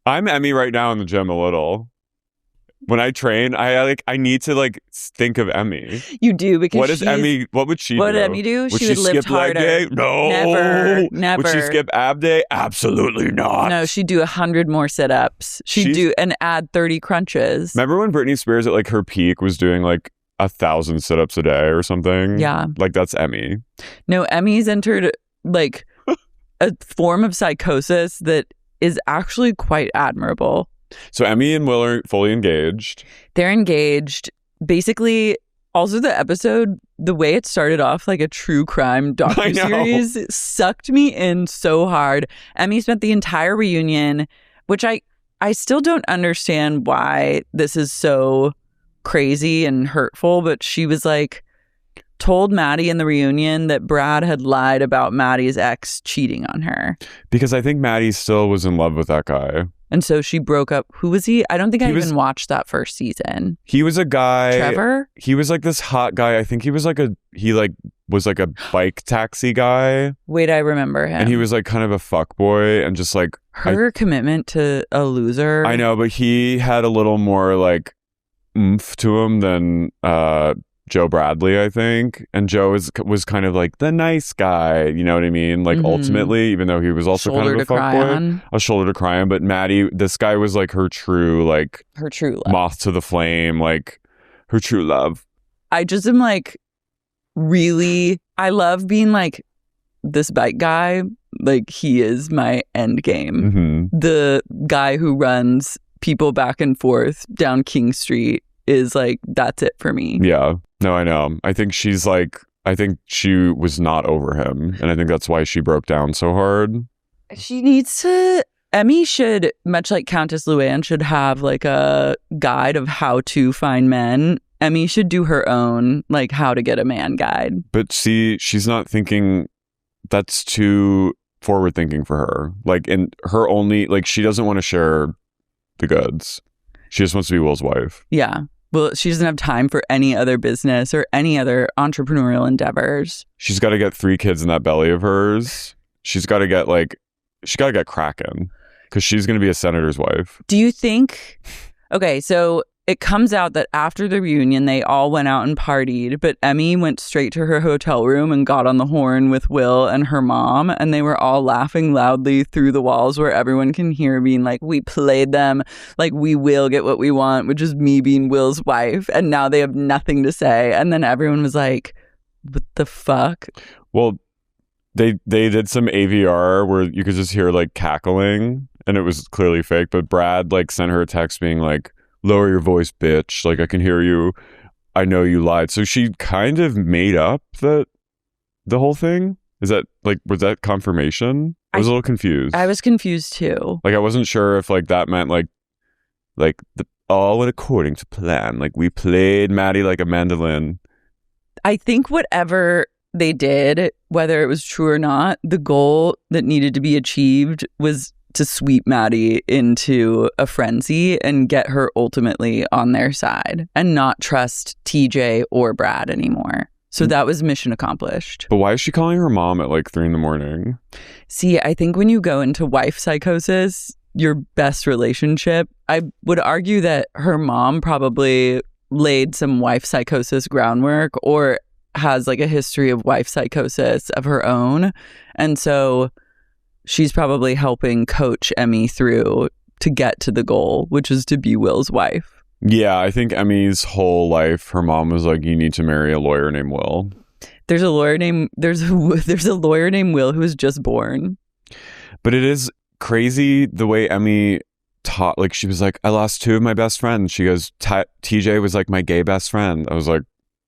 I'm Emmy right now in the gym a little. When I train, I need to like think of Emmy. You do, because what is Emmy? What would she do? What would Emmy do? Would she would lift skip harder. Leg day? No, never. Would she skip ab day? Absolutely not. No, she'd do 100 more sit-ups. She'd do and add 30 crunches. Remember when Britney Spears at like her peak was doing like 1,000 sit-ups a day or something? Yeah, like that's Emmy. No, Emmy's entered like a form of psychosis that is actually quite admirable. So Emmy and Will are fully engaged. They're engaged. Basically, also the episode, the way it started off like a true crime docuseries sucked me in so hard. Emmy spent the entire reunion, which I still don't understand why this is so crazy and hurtful, but she was like, told Maddi in the reunion that Brad had lied about Maddie's ex cheating on her. Because I think Maddi still was in love with that guy. And so she broke up. Who was he? I don't think I even watched that first season. He was a guy. Trevor? He was like this hot guy. I think he was like a bike taxi guy. Wait, I remember him. And he was like kind of a fuckboy and just like her commitment to a loser. I know, but he had a little more like oomph to him than Joe Bradley, I think. And Joe was kind of like the nice guy, you know what I mean? Like ultimately, even though he was also kind of a fuckboy, a shoulder to cry on. But Maddi, this guy was like her true love, moth to the flame, like her true love. I just am like, really, I love being like this bike guy. Like he is my end game. The guy who runs people back and forth down King Street is like, that's it for me. Yeah. No, I know. I think she was not over him. And I think that's why she broke down so hard. Emmy should, much like Countess Luann, should have like a guide of how to find men. Emmy should do her own, like, how to get a man guide. But see, she's not thinking, that's too forward thinking for her. Like, in her only, like, she doesn't want to share the goods. She just wants to be Will's wife. Yeah. Well, she doesn't have time for any other business or any other entrepreneurial endeavors. She's got to get 3 kids in that belly of hers. She's got to get cracking because she's going to be a senator's wife. Do you think... Okay, so it comes out that after the reunion, they all went out and partied, but Emmy went straight to her hotel room and got on the horn with Will and her mom, and they were all laughing loudly through the walls where everyone can hear, being like, we played them, like we will get what we want, which is me being Will's wife, and now they have nothing to say. And then everyone was like, what the fuck? Well, they did some AVR where you could just hear like cackling, and it was clearly fake, but Brad like sent her a text being like, lower your voice, bitch. Like, I can hear you. I know you lied. So she kind of made up the whole thing. Is that like, was that confirmation? I was a little confused. I was confused too. Like, I wasn't sure if like that meant like all went according to plan. Like, we played Maddi like a mandolin. I think whatever they did, whether it was true or not, the goal that needed to be achieved was to sweep Maddi into a frenzy and get her ultimately on their side and not trust TJ or Brad anymore. So that was mission accomplished. But why is she calling her mom at like 3 a.m? See, I think when you go into wife psychosis, your best relationship, I would argue that her mom probably laid some wife psychosis groundwork or has like a history of wife psychosis of her own. And so she's probably helping coach Emmy through to get to the goal, which is to be Will's wife. Yeah, I think Emmy's whole life, her mom was like, you need to marry a lawyer named Will. There's a lawyer named Will who was just born. But it is crazy the way Emmy taught, like she was like, I lost 2 of my best friends. She goes, TJ was like my gay best friend. I was like,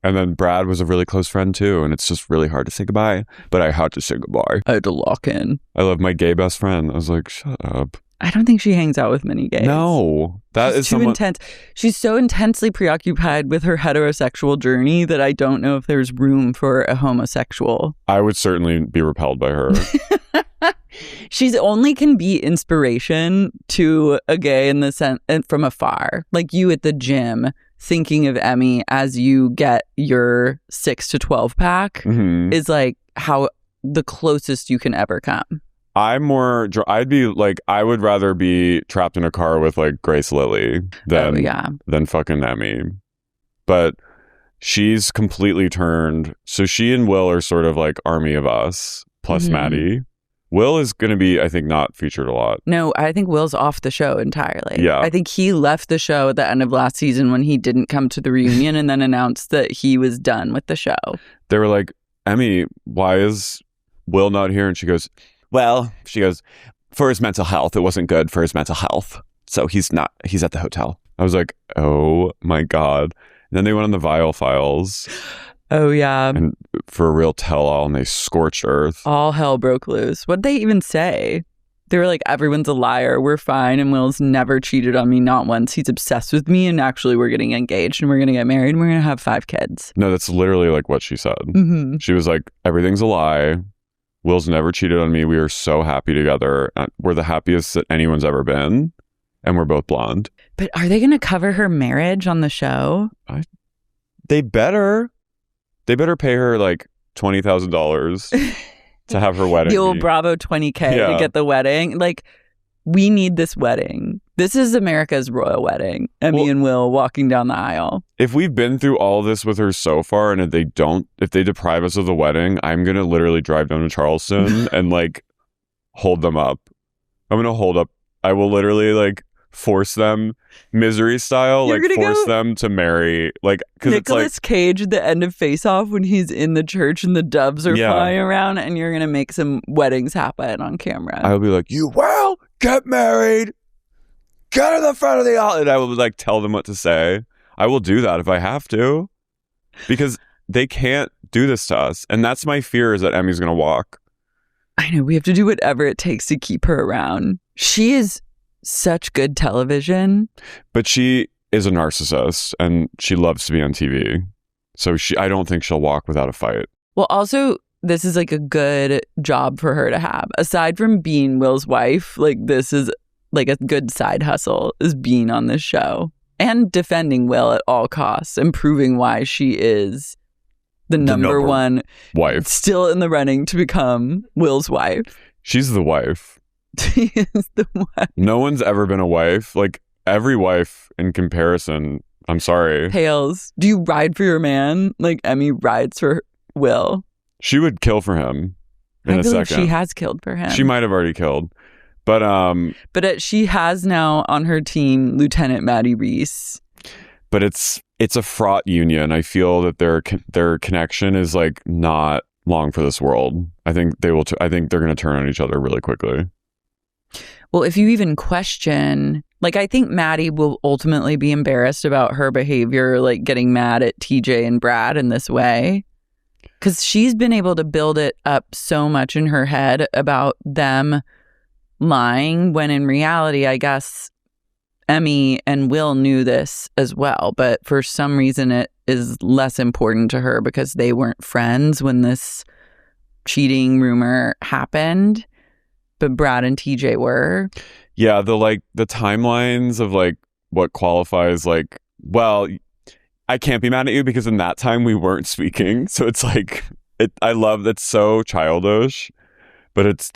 and then Brad was a really close friend too. And it's just really hard to say goodbye. But I had to say goodbye. I had to lock in. I love my gay best friend. I was like, shut up. I don't think she hangs out with many gays. No. She's too intense. She's so intensely preoccupied with her heterosexual journey that I don't know if there's room for a homosexual. I would certainly be repelled by her. She's only can be inspiration to a gay in the sense from afar. Like you at the gym thinking of Emmy as you get your 6 to 12 pack is like how the closest you can ever come. I would rather be trapped in a car with like Grace Lilly than fucking Emmy. But she's completely turned. So she and Will are sort of like army of us plus Maddi. Will is going to be, I think, not featured a lot. No, I think Will's off the show entirely. Yeah. I think he left the show at the end of last season when he didn't come to the reunion and then announced that he was done with the show. They were like, Emmy, why is Will not here? And she goes, for his mental health. It wasn't good for his mental health. So he's at the hotel. I was like, oh my God. And then they went on the Vial files. Oh, yeah. And for a real tell-all, and they scorched earth. All hell broke loose. What'd they even say? They were like, everyone's a liar. We're fine. And Will's never cheated on me, not once. He's obsessed with me. And actually, we're getting engaged and we're going to get married and we're going to have 5 kids. No, that's literally like what she said. She was like, everything's a lie. Will's never cheated on me. We are so happy together. We're the happiest that anyone's ever been. And we're both blonde. But are they going to cover her marriage on the show? They better. They better pay her like $20,000 to have her wedding. The old Bravo $20K to get the wedding. Like, we need this wedding. This is America's royal wedding. Emmy and Will walking down the aisle. If we've been through all this with her so far, and if they deprive us of the wedding, I'm going to literally drive down to Charleston and like hold them up. I'm going to hold up. I will literally like force them Misery style, like force them to marry, like because Nicolas Cage at the end of Face Off when he's in the church and the doves are flying around, and you're gonna make some weddings happen on camera. I'll be like, you will get married, get to the front of the aisle, and I will like tell them what to say. I will do that if I have to, because they can't do this to us, and that's my fear, is that Emmy's gonna walk. I know, we have to do whatever it takes to keep her around. She is such good television, but she is a narcissist and she loves to be on TV, so I don't think she'll walk without a fight. Well, also this is like a good job for her to have, aside from being Will's wife. Like, this is like a good side hustle, is being on this show and defending Will at all costs and proving why she is the number one wife, still in the running to become Will's wife. She's the wife. She is the wife. No one's ever been a wife. Like, every wife in comparison I'm sorry. Pales. Do you ride for your man? Like Emmy rides for Will. She would kill for him in a second. She has killed for him. She might have already killed. But she has now on her team Lieutenant Maddi Reese. But it's a fraught union. I feel that their connection is like not long for this world. I think I think they're going to turn on each other really quickly. Well, if you even question, like, I think Maddi will ultimately be embarrassed about her behavior, like getting mad at TJ and Brad in this way. Because she's been able to build it up so much in her head about them lying, when in reality, I guess Emmy and Will knew this as well. But for some reason, it is less important to her because they weren't friends when this cheating rumor happened. But Brad and TJ were. Yeah, the timelines of like what qualifies like, well, I can't be mad at you because in that time we weren't speaking. So it's like, I love that's so childish, but it's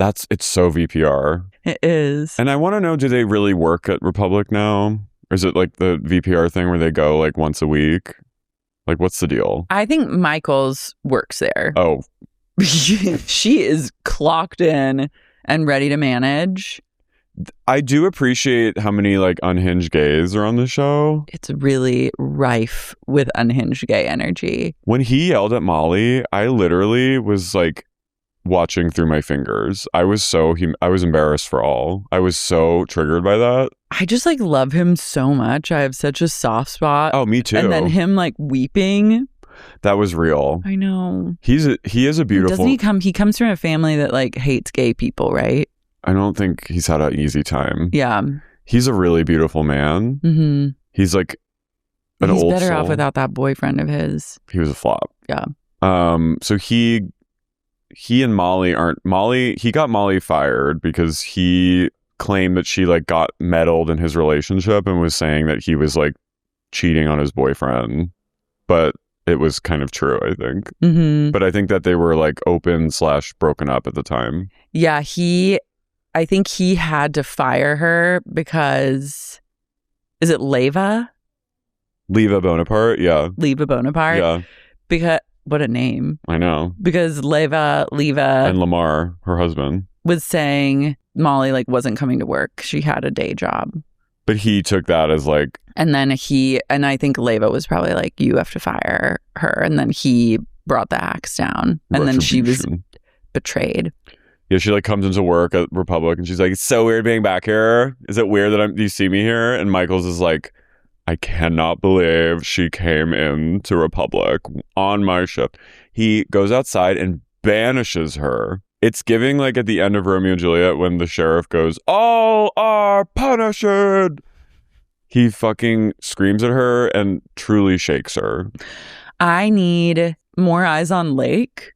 so VPR. It is. And I want to know, do they really work at Republic now? Or is it like the VPR thing where they go like once a week? Like, what's the deal? I think Michols works there. Oh. She is clocked in and ready to manage. I do appreciate how many like unhinged gays are on the show. It's really rife with unhinged gay energy. When he yelled at Molly, I literally was like watching through my fingers. I was embarrassed for all. I was so triggered by that. I just like love him so much. I have such a soft spot. Oh, me too. And then him like weeping. That was real. I know. He is a beautiful. Doesn't he comes from a family that like hates gay people, right? I don't think he's had an easy time. Yeah. He's a really beautiful man. Mm-hmm. He's like an he's old better soul. off without that boyfriend of his. He was a flop. Yeah. So he and Molly he got Molly fired because he claimed that she like got meddled in his relationship and was saying that he was like cheating on his boyfriend. But it was kind of true, I think. Mm-hmm. But I think that they were like open/broken up at the time. Yeah, I think he had to fire her because, is it Leva? Leva Bonaparte? Yeah. Leva Bonaparte? Yeah. Because, what a name. I know. Because Leva. And Lamar, her husband, was saying Molly like wasn't coming to work. She had a day job. But he took that as like... And then and I think Leva was probably like, you have to fire her. And then he brought the axe down. And then she was betrayed. Yeah, she like comes into work at Republic and she's like, it's so weird being back here. Is it weird that do you see me here? And Michols is like, I cannot believe she came into Republic on my shift. He goes outside and banishes her. It's giving like at the end of Romeo and Juliet when the sheriff goes, all are punished. He fucking screams at her and truly shakes her. I need more eyes on Lake,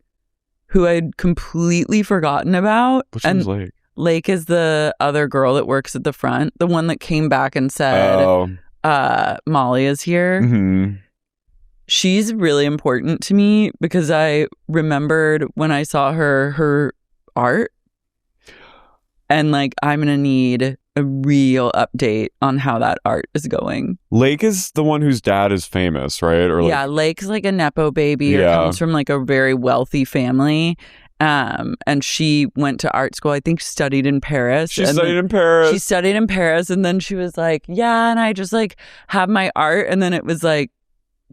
who I'd completely forgotten about. Which one's Lake? Lake is the other girl that works at the front, the one that came back and said, Molly is here. Mm-hmm. She's really important to me because I remembered when I saw her art. And like, I'm going to need a real update on how that art is going. Lake is the one whose dad is famous, right? Or like, yeah, Lake's like a Nepo baby or comes from like a very wealthy family. And she went to art school. I think studied in Paris. She studied in Paris. And then she was like, yeah, and I just like have my art. And then it was like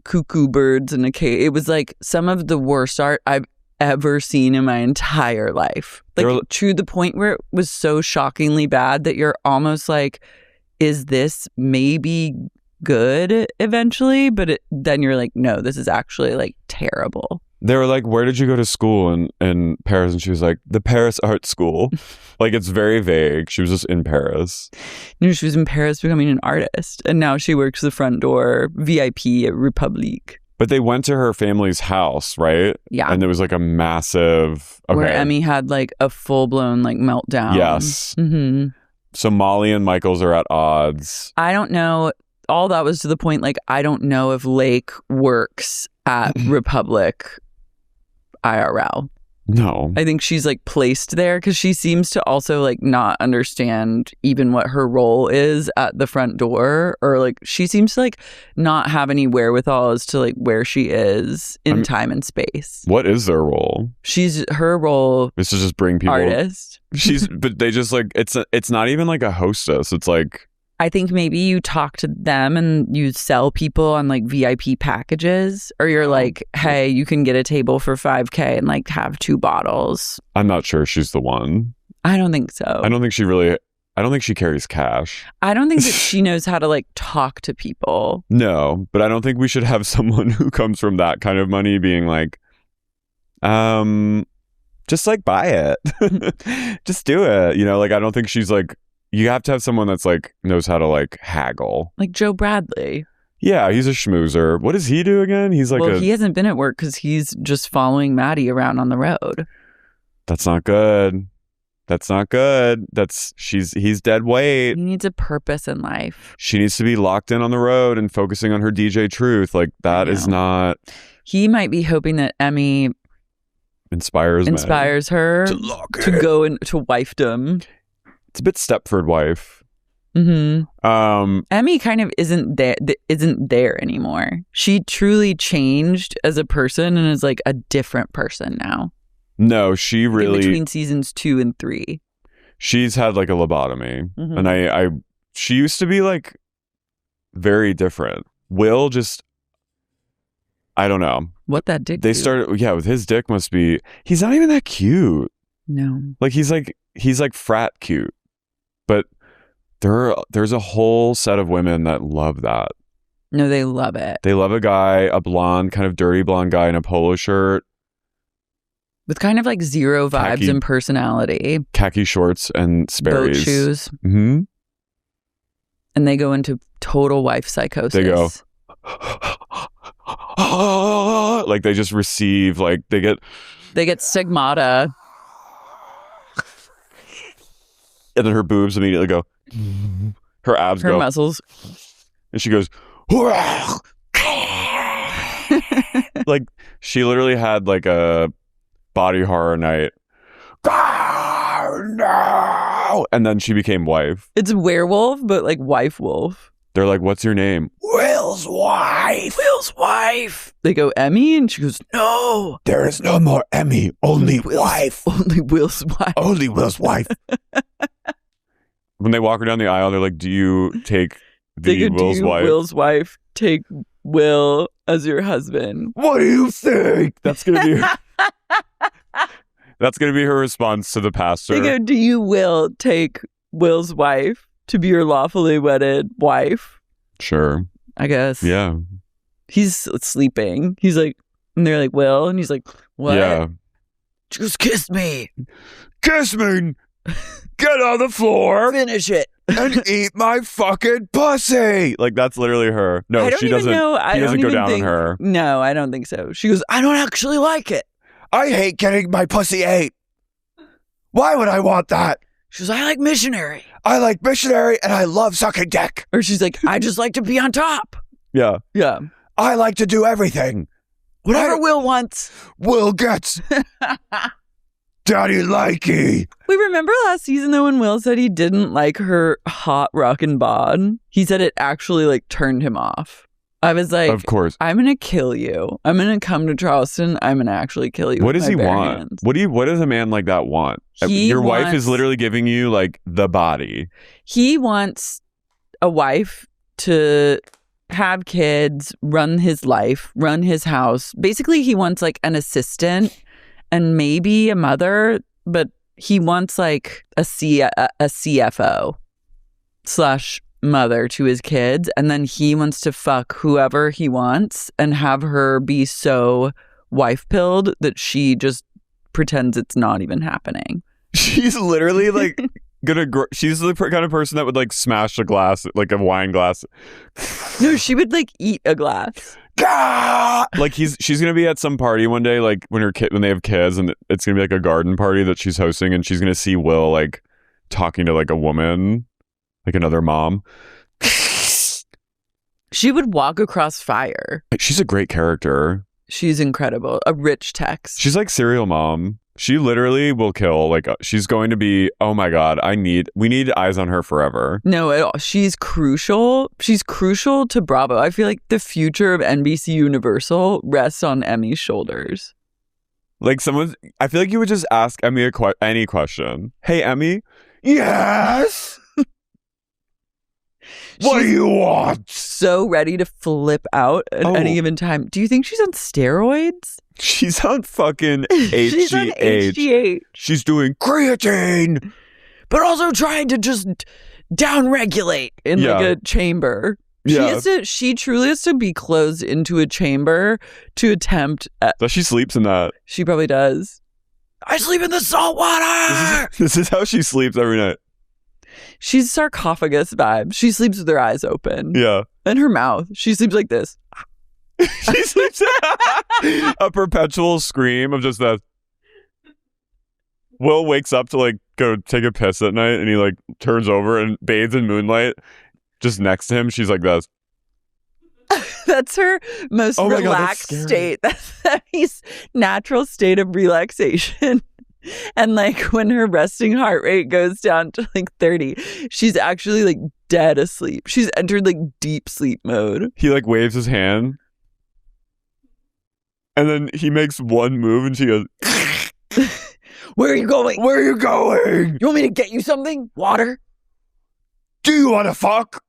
cuckoo birds and a cave. It was like some of the worst art I've ever seen in my entire life. Like to the point where it was so shockingly bad that you're almost like, is this maybe good eventually? But then you're like, no, this is actually like terrible. They were like, where did you go to school in Paris? And she was like, the Paris Art School. Like, it's very vague. She was just in Paris. You know, she was in Paris becoming an artist. And now she works the front door VIP at Republique. But they went to her family's house, right? Yeah. And there was like a massive... Okay. Where Emmy had like a full-blown like meltdown. Yes. Mm-hmm. So Molly and Michols are at odds. I don't know. All that was to the point, like, I don't know if Lake works at Republic IRL. No. I think she's like placed there because she seems to also like not understand even what her role is at the front door, or like she seems to like not have any wherewithal as to like where she is in time and space. What is their role? Her role is to just bring people. Artist. But they just like, it's not even like a hostess. It's like, I think maybe you talk to them and you sell people on like VIP packages, or you're like, hey, you can get a table for $5,000 and like have 2 bottles. I'm not sure she's the one. I don't think so. I don't think she carries cash. I don't think that she knows how to like talk to people. No, but I don't think we should have someone who comes from that kind of money being like, just like buy it. Just do it. You know, like I don't think she's like, you have to have someone that's like knows how to like haggle. Like Joe Bradley. Yeah, he's a schmoozer. What does he do again? He's like he hasn't been at work because he's just following Maddi around on the road. That's not good. That's not good. He's dead weight. He needs a purpose in life. She needs to be locked in on the road and focusing on her DJ truth. Like that is not. He might be hoping that Emmy inspires her to go into wifedom. It's a bit Stepford wife. Mm-hmm. Emmy kind of isn't there anymore. She truly changed as a person and is like a different person now. No, she really between seasons 2 and 3. She's had like a lobotomy, and she used to be like very different. Will just, I don't know what that dick. They started, with his dick must be. He's not even that cute. No, like he's like frat cute. But there's a whole set of women that love that. No, they love it. They love a guy, a blonde, kind of dirty blonde guy in a polo shirt. With kind of like zero vibes and personality. Khaki shorts and Sperry's. Boat shoes. Mm-hmm. And they go into total wife psychosis. They go, like they just receive, like they get stigmata. And then her boobs immediately go. Her abs go. Her muscles. And she goes. Like she literally had like a body horror night. No! And then she became wife. It's werewolf, but like wife wolf. They're like, what's your name? Will's wife. Will's wife. They go, Emmy? And she goes, no. There is no more Emmy. Only wife. Only Will's wife. Only Will's wife. When they walk her down the aisle, they're like, do you take Will's wife? Will's wife take Will as your husband? What do you think? That's going to be her response to the pastor. They go, do you will take Will's wife to be your lawfully wedded wife? Sure. I guess. Yeah. He's sleeping. He's like, and they're like, Will? And he's like, what? Yeah. She goes, kiss me. Kiss me. Get on the floor. Finish it. And eat my fucking pussy. Like, that's literally her. No, she doesn't. He doesn't go down on her. No, I don't think so. She goes, I don't actually like it. I hate getting my pussy ate. Why would I want that? She goes, I like missionary. I like missionary and I love sucking dick. Or she's like, I just like to be on top. Yeah. Yeah. I like to do everything. Whatever Will wants. Will gets. Daddy likey. We remember last season though when Will said he didn't like her hot rockin' bod. He said it actually like turned him off. I was like, of course, I'm gonna kill you. I'm gonna come to Charleston. I'm gonna actually kill you. What does he want? Hands. What does a man like that want? Your wife is literally giving you like the body. He wants a wife to have kids, run his life, run his house. Basically, he wants like an assistant and maybe a mother, but he wants like a CFO / mother to his kids, and then he wants to fuck whoever he wants and have her be so wife-pilled that she just pretends it's not even happening. She's literally like she's the kind of person that would like smash a glass, like a wine glass. No, she would like eat a glass. Like she's gonna be at some party one day, like when they have kids, and it's gonna be like a garden party that she's hosting, and she's gonna see Will like talking to like a woman, like another mom. She would walk across fire. She's a great character. She's incredible. A rich text. She's like Serial Mom. She literally will kill. Like, she's going to be, oh my God, we need eyes on her forever. No, she's crucial. She's crucial to Bravo. I feel like the future of NBC Universal rests on Emmy's shoulders. Like I feel like you would just ask Emmy any question. Hey, Emmy? Yes! What do you want? So ready to flip out at any given time. Do you think she's on steroids? She's on fucking HGH. She's on HGH. She's doing creatine. But also trying to just downregulate in like a chamber. She truly has to be closed into a chamber to attempt. So she sleeps in that. She probably does. I sleep in the salt water. This is how she sleeps every night. She's sarcophagus vibe. She sleeps with her eyes open. Yeah. And her mouth. She sleeps like this. She sleeps a perpetual scream of just that. Will wakes up to like go take a piss at night, and he like turns over and bathes in moonlight. Just next to him, she's like this. That's her most relaxed state. That's Emmy's natural state of relaxation. And like when her resting heart rate goes down to like 30, she's actually like dead asleep. She's entered like deep sleep mode. He like waves his hand. And then he makes one move and she goes, Where are you going? Where are you going? You want me to get you something? Water? Do you want to fuck?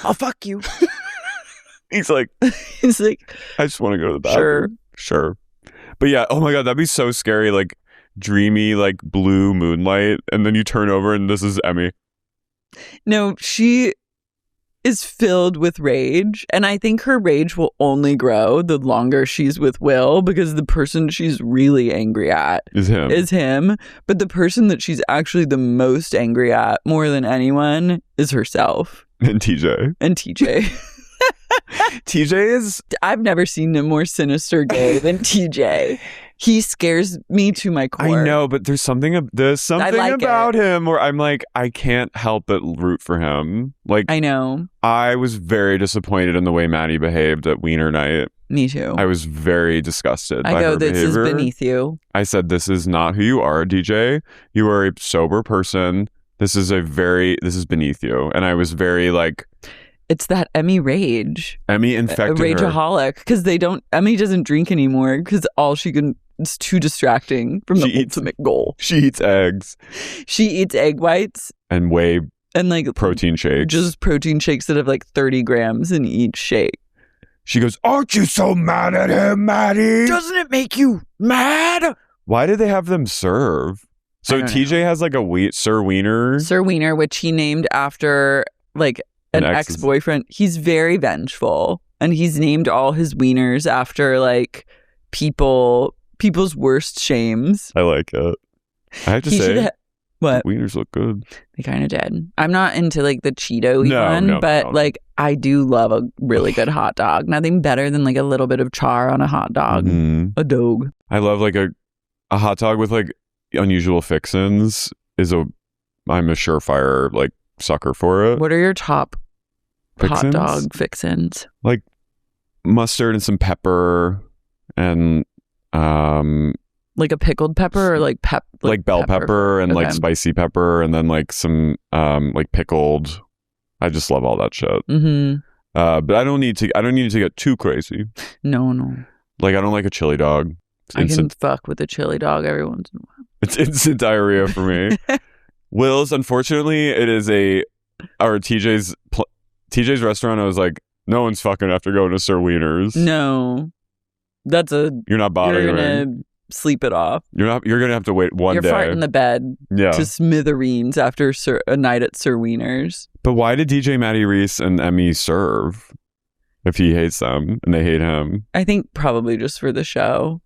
I'll fuck you. He's like, I just want to go to the bathroom. Sure. But yeah, oh my God, that'd be so scary. Like dreamy, like blue moonlight. And then you turn over and this is Emmy. No, she is filled with rage. And I think her rage will only grow the longer she's with Will, because the person she's really angry at is him. But the person that she's actually the most angry at more than anyone is herself. And TJ. TJ is... I've never seen a more sinister gay than TJ. He scares me to my core. I know, but there's something about him where I'm like, I can't help but root for him. Like, I know. I was very disappointed in the way Maddi behaved at Wiener Night. Me too. I was very disgusted by her behavior. This is beneath you. I said, this is not who you are, DJ. You are a sober person. This is beneath you. And I was very like... It's that Emmy rage. Emmy infected her. A rageaholic. Because Emmy doesn't drink anymore because all she can... It's too distracting from the ultimate goal. She eats eggs. She eats egg whites. And like protein shakes. Just protein shakes that have like 30 grams in each shake. She goes, aren't you so mad at him, Maddi? Doesn't it make you mad? Why did they have them serve? So TJ has like a Sir Wiener. Sir Wiener, which he named after like an ex-boyfriend. He's very vengeful. And he's named all his wieners after like people's worst shames. I like it. I have to say, what? Wieners look good. They kind of did. I'm not into like the Cheeto one, but like I do love a really good hot dog. Nothing better than like a little bit of char on a hot dog. Mm-hmm. A dog. I love like a hot dog with like unusual fixins. I'm a surefire like sucker for it. What are your top hot dog fixins? Like mustard and some pepper and like a pickled pepper or like like bell pepper and like spicy pepper and then like some like pickled. I just love all that shit. Mm-hmm. But I don't need to get too crazy. No. Like I don't like a chili dog. I can fuck with a chili dog every once in a while. It's instant diarrhea for me. Will's, unfortunately, it is TJ's restaurant. I was like, no one's fucking after going to Sir Wiener's. No. You're not bothering. You're gonna sleep it off. You're gonna have to wait one day. You're farting the bed to smithereens after a night at Sir Wiener's. But why did DJ Maddi Reese and Emmy serve if he hates them and they hate him? I think probably just for the show.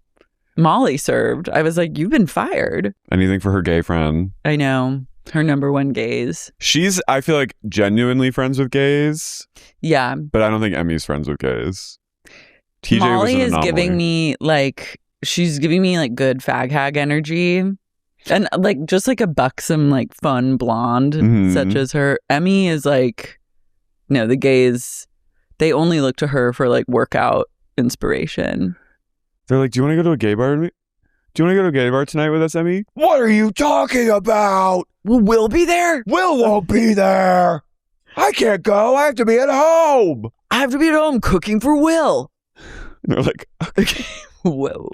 Molly served. I was like, you've been fired. Anything for her gay friend. I know. Her number one gays. She's, I feel like, genuinely friends with gays. Yeah. But I don't think Emmy's friends with gays. TJ Molly was an anomaly. She's giving me like good fag hag energy. And like just like a buxom, like fun blonde, such as her. Emmy is like, no, the gays, they only look to her for like workout inspiration. They're like, do you want to go to a gay bar with me? Do you want to go to a gay bar tonight with us, Emmy? What are you talking about? Will Will be there? Will won't be there. I can't go. I have to be at home. I have to be at home cooking for Will. And they're like, okay. Whoa.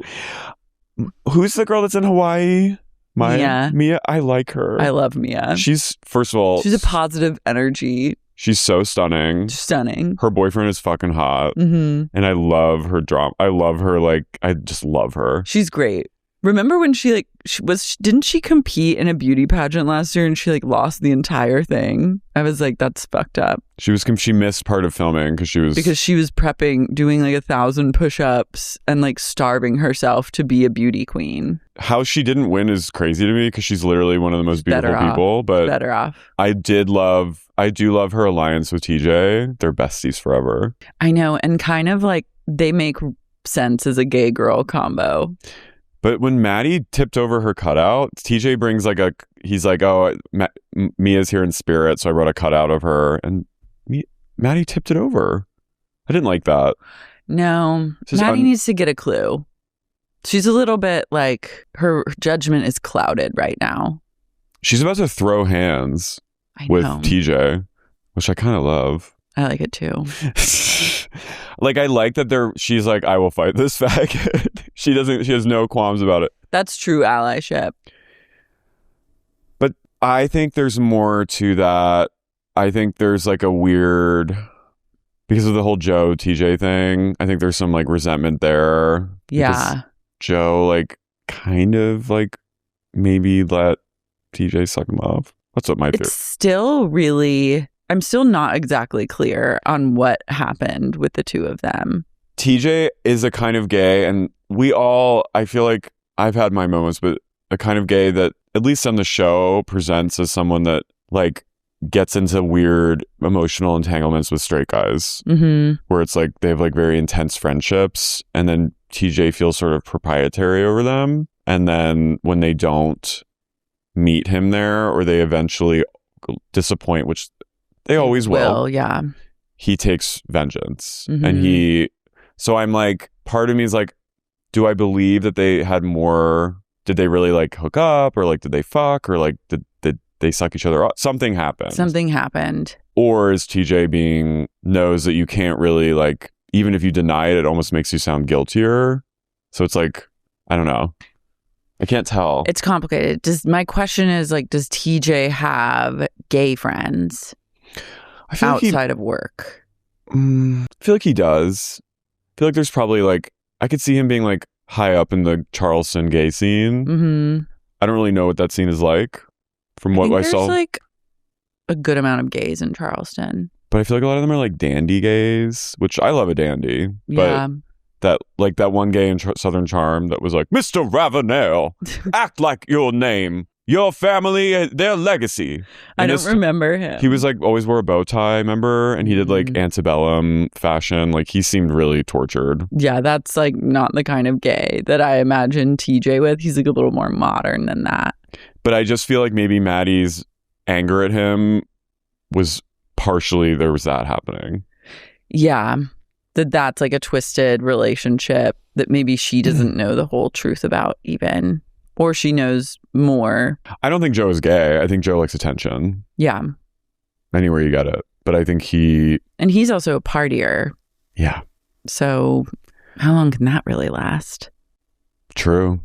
Who's the girl that's in Hawaii? Mia. I like her. I love Mia. She's, first of all, she's a positive energy. She's so stunning. Stunning. Her boyfriend is fucking hot. Mm-hmm. And I love her drama. I love her. Like, I just love her. She's great. Remember when didn't she compete in a beauty pageant last year and she like lost the entire thing? I was like, that's fucked up. She missed part of filming because she was prepping, doing like 1,000 push-ups and like starving herself to be a beauty queen. How she didn't win is crazy to me because she's literally one of the most beautiful people. But better off. I do love her alliance with TJ. They're besties forever. I know, and kind of like they make sense as a gay girl combo. But when Maddi tipped over her cutout, TJ brings he's like, oh, Mia's here in spirit, so I wrote a cutout of her. And Maddi tipped it over. I didn't like that. No, Maddi needs to get a clue. She's a little bit like, her judgment is clouded right now. She's about to throw hands with TJ, which I kind of love. I like it too. Like, I like that she's like, I will fight this faggot. She has no qualms about it. That's true allyship. But I think there's more to that. I think there's like a weird, because of the whole Joe TJ thing, I think there's some like resentment there. Yeah. Joe like kind of like maybe let TJ suck him off. That's what my theory. It's still really, I'm still not exactly clear on what happened with the two of them. TJ is a kind of gay, and I feel like I've had my moments, but a kind of gay that, at least on the show, presents as someone that like gets into weird emotional entanglements with straight guys, where it's like they have like very intense friendships, and then TJ feels sort of proprietary over them, and then when they don't meet him there, or they eventually disappoint, which they always will. Yeah. He takes vengeance. And so I'm like, part of me is like, do I believe that they had more? Did they really like hook up, or like did they fuck, or like did they suck each other off? Something happened. Or is TJ knows that you can't really like, even if you deny it, it almost makes you sound guiltier. So it's like, I don't know. I can't tell. It's complicated. My question is like, does TJ have gay friends outside of work? I feel like he does. I feel like there's probably like, I could see him being like high up in the Charleston gay scene. I don't really know what that scene is like from what I saw. There's like a good amount of gays in Charleston. But I feel like a lot of them are like dandy gays, which I love a dandy. Yeah. But that one gay in Southern Charm that was like, Mr. Ravenel, act like your name, your family, their legacy. I don't remember him. He was like, always wore a bow tie, remember? And he did like antebellum fashion. Like, he seemed really tortured. Yeah, that's like not the kind of gay that I imagine TJ with. He's like a little more modern than that. But I just feel like maybe Maddie's anger at him was partially, there was that happening. Yeah. That's like a twisted relationship that maybe she doesn't know the whole truth about even. Or she knows more. I don't think Joe is gay. I think Joe likes attention. Yeah. Anywhere you get it. But I think And he's also a partier. Yeah. So how long can that really last? True.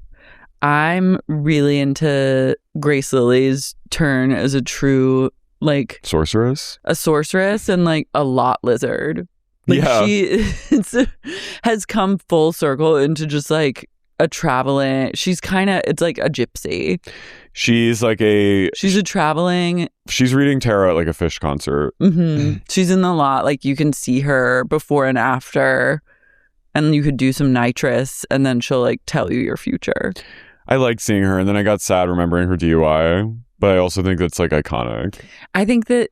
I'm really into Grace Lilly's turn as a true, like... sorceress? A sorceress and like a lot lizard. Like she has come full circle into just like a traveling. She's kind of, it's like a gypsy. She's a traveling. She's reading tarot at like a Fish concert. She's in the lot. Like you can see her before and after, and you could do some nitrous, and then she'll like tell you your future. I liked seeing her, and then I got sad remembering her DUI, but I also think that's like iconic. I think that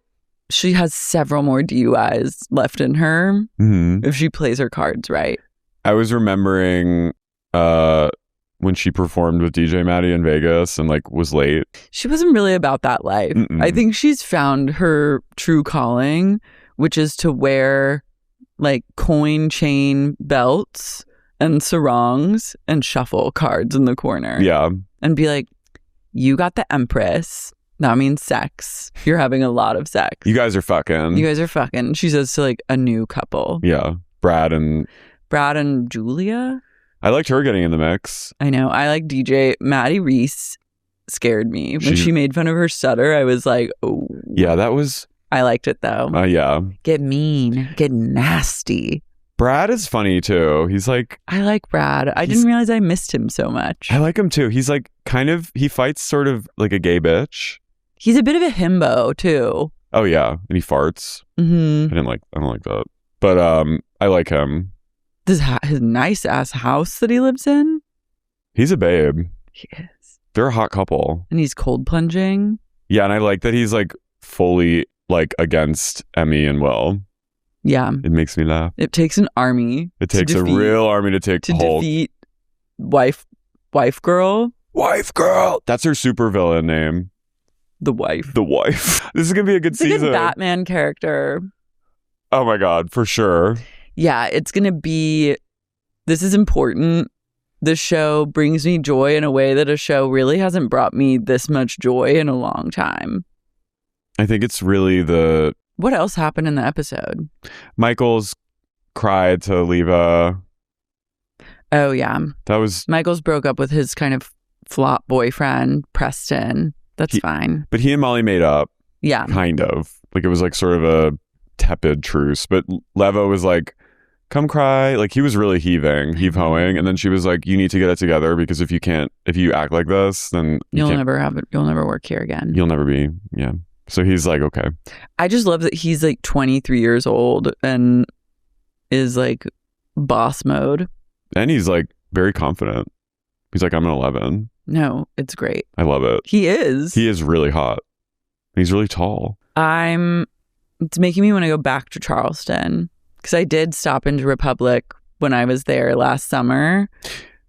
she has several more DUIs left in her if she plays her cards right. I was remembering when she performed with DJ Maddi in Vegas and like was late. She wasn't really about that life. I think she's found her true calling, which is to wear like coin chain belts and sarongs and shuffle cards in the corner. Yeah. And be like, you got the Empress. That means sex. You're having a lot of sex. You guys are fucking. She says to like a new couple. Yeah. Brad and Julia. I liked her getting in the mix. I know. I like DJ. Maddi Reese scared me. When she made fun of her stutter, I was like, oh. Yeah, that was... I liked it though. Yeah. Get mean. Get nasty. Brad is funny too. He's like... I like Brad. I didn't realize I missed him so much. I like him too. He's like he fights sort of like a gay bitch. He's a bit of a himbo too. Oh yeah. And he farts. Mm-hmm. I don't like that. But I like him. His nice ass house that he lives in. He's a babe. He is. They're a hot couple. And he's cold plunging. Yeah, and I like that he's like fully like against Emmy and Will. Yeah. It makes me laugh. It takes an army. It takes a real army to defeat wife girl. Wife girl. That's her supervillain name. The wife. This is gonna be a good season. It's a good Batman character. Oh my God, for sure. Yeah, it's going to be... This is important. The show brings me joy in a way that a show really hasn't brought me this much joy in a long time. I think it's really the... What else happened in the episode? Michols cried to Leva. Oh, yeah. That was... Michols broke up with his kind of flop boyfriend, Preston. That's fine. But he and Molly made up. Yeah. Kind of. Like, it was like sort of a tepid truce. But Leva was like... Come cry. Like, he was really heave-hoing. And then she was like, you need to get it together because if you act like this, then you'll never work here again. You'll never be. Yeah. So he's like, okay. I just love that he's like 23 years old and is like boss mode. And he's like very confident. He's like, I'm an 11. No, it's great. I love it. He is. He is really hot. He's really tall. It's making me want to go back to Charleston. Because I did stop into Republic when I was there last summer,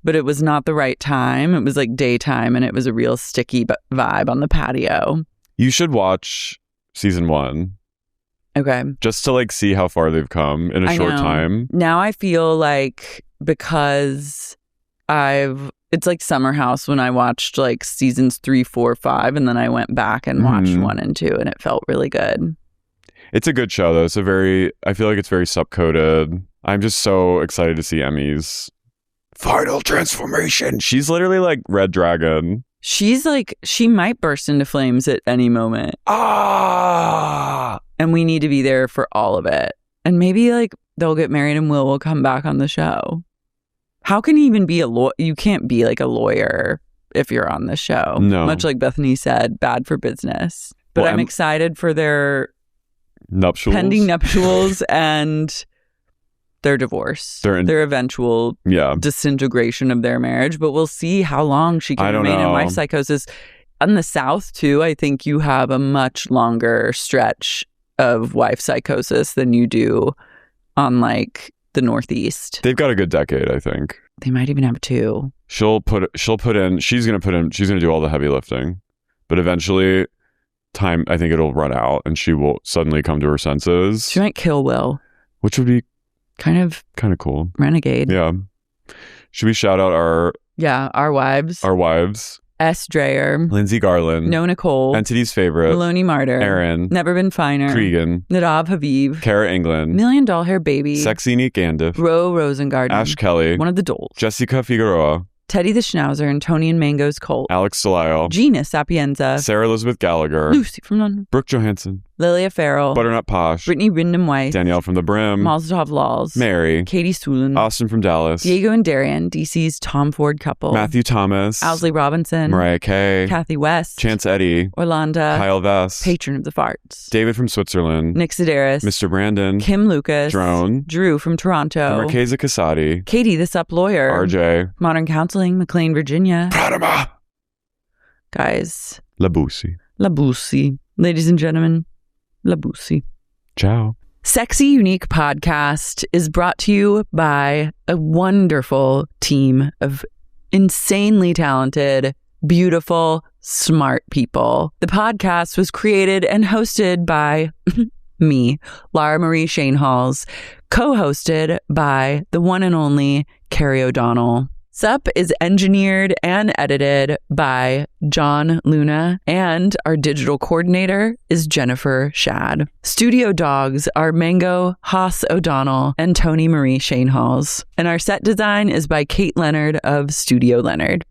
but it was not the right time. It was like daytime and it was a real sticky vibe on the patio. You should watch season 1. Okay. Just to like see how far they've come in a short time. Now I feel like because it's like Summer House when I watched like seasons 3, 4, 5, and then I went back and watched 1 and 2 and it felt really good. It's a good show, though. I feel like it's very subcoded. I'm just so excited to see Emmy's final transformation. She's literally like Red Dragon. She's like, she might burst into flames at any moment. Ah! And we need to be there for all of it. And maybe like they'll get married and Will come back on the show. How can he even be a lawyer? You can't be like a lawyer if you're on the show. No. Much like Bethenny said, bad for business. But I'm excited for their... pending nuptials and their divorce, their eventual disintegration of their marriage. But we'll see how long she can remain in wife psychosis. In the South too, I think you have a much longer stretch of wife psychosis than you do on like the Northeast. They've got a good decade, I think. They might even have 2. She's gonna do all the heavy lifting, but eventually time, I think it'll run out and she will suddenly come to her senses. She might kill Will, which would be kind of cool. Renegade. Yeah. Should we shout out our wives? S. Dreyer, Lindsay Garland, No Nicole, Entity's Favorite, Maloney Martyr, Aaron, Never Been Finer, Cregan, Nadav Haviv, Kara England, Million Doll Hair Baby, Sexy Neat Gandiff, Ro Rosengarten, Ash Kelly, One of the Doles, Jessica Figueroa, Teddy the Schnauzer and Tony and Mango's Colt, Alex Delisle, Gina Sapienza, Sarah Elizabeth Gallagher, Lucy from London, Brooke Johansson, Lilia Farrell, Butternut Posh, Brittany Wyndham Weiss, Danielle from the Brim, Mazatov Laws, Mary, Katie Sulin, Austin from Dallas, Diego and Darian, DC's Tom Ford couple, Matthew Thomas, Owsley Robinson, Mariah Kay, Kathy West, Chance Eddy, Orlando, Kyle Vess, Patron of the Farts, David from Switzerland, Nick Sedaris, Mr. Brandon, Kim Lucas, Drone, Drew from Toronto, Marquesa Casati, Katie the Sup Lawyer, RJ, Modern Counseling, McLean, Virginia, Pradama. Guys, La Bussy. Ladies and gentlemen, La Bussy. Ciao. Sexy Unique Podcast is brought to you by a wonderful team of insanely talented, beautiful, smart people. The podcast was created and hosted by me, Lara Marie Shanehalls, co-hosted by the one and only Carey O'Donnell. Sup is engineered and edited by John Luna, and our digital coordinator is Jennifer Shad. Studio dogs are Mango, Haas O'Donnell, and Tony Marie Shanehalls. And our set design is by Kate Leonard of Studio Leonard.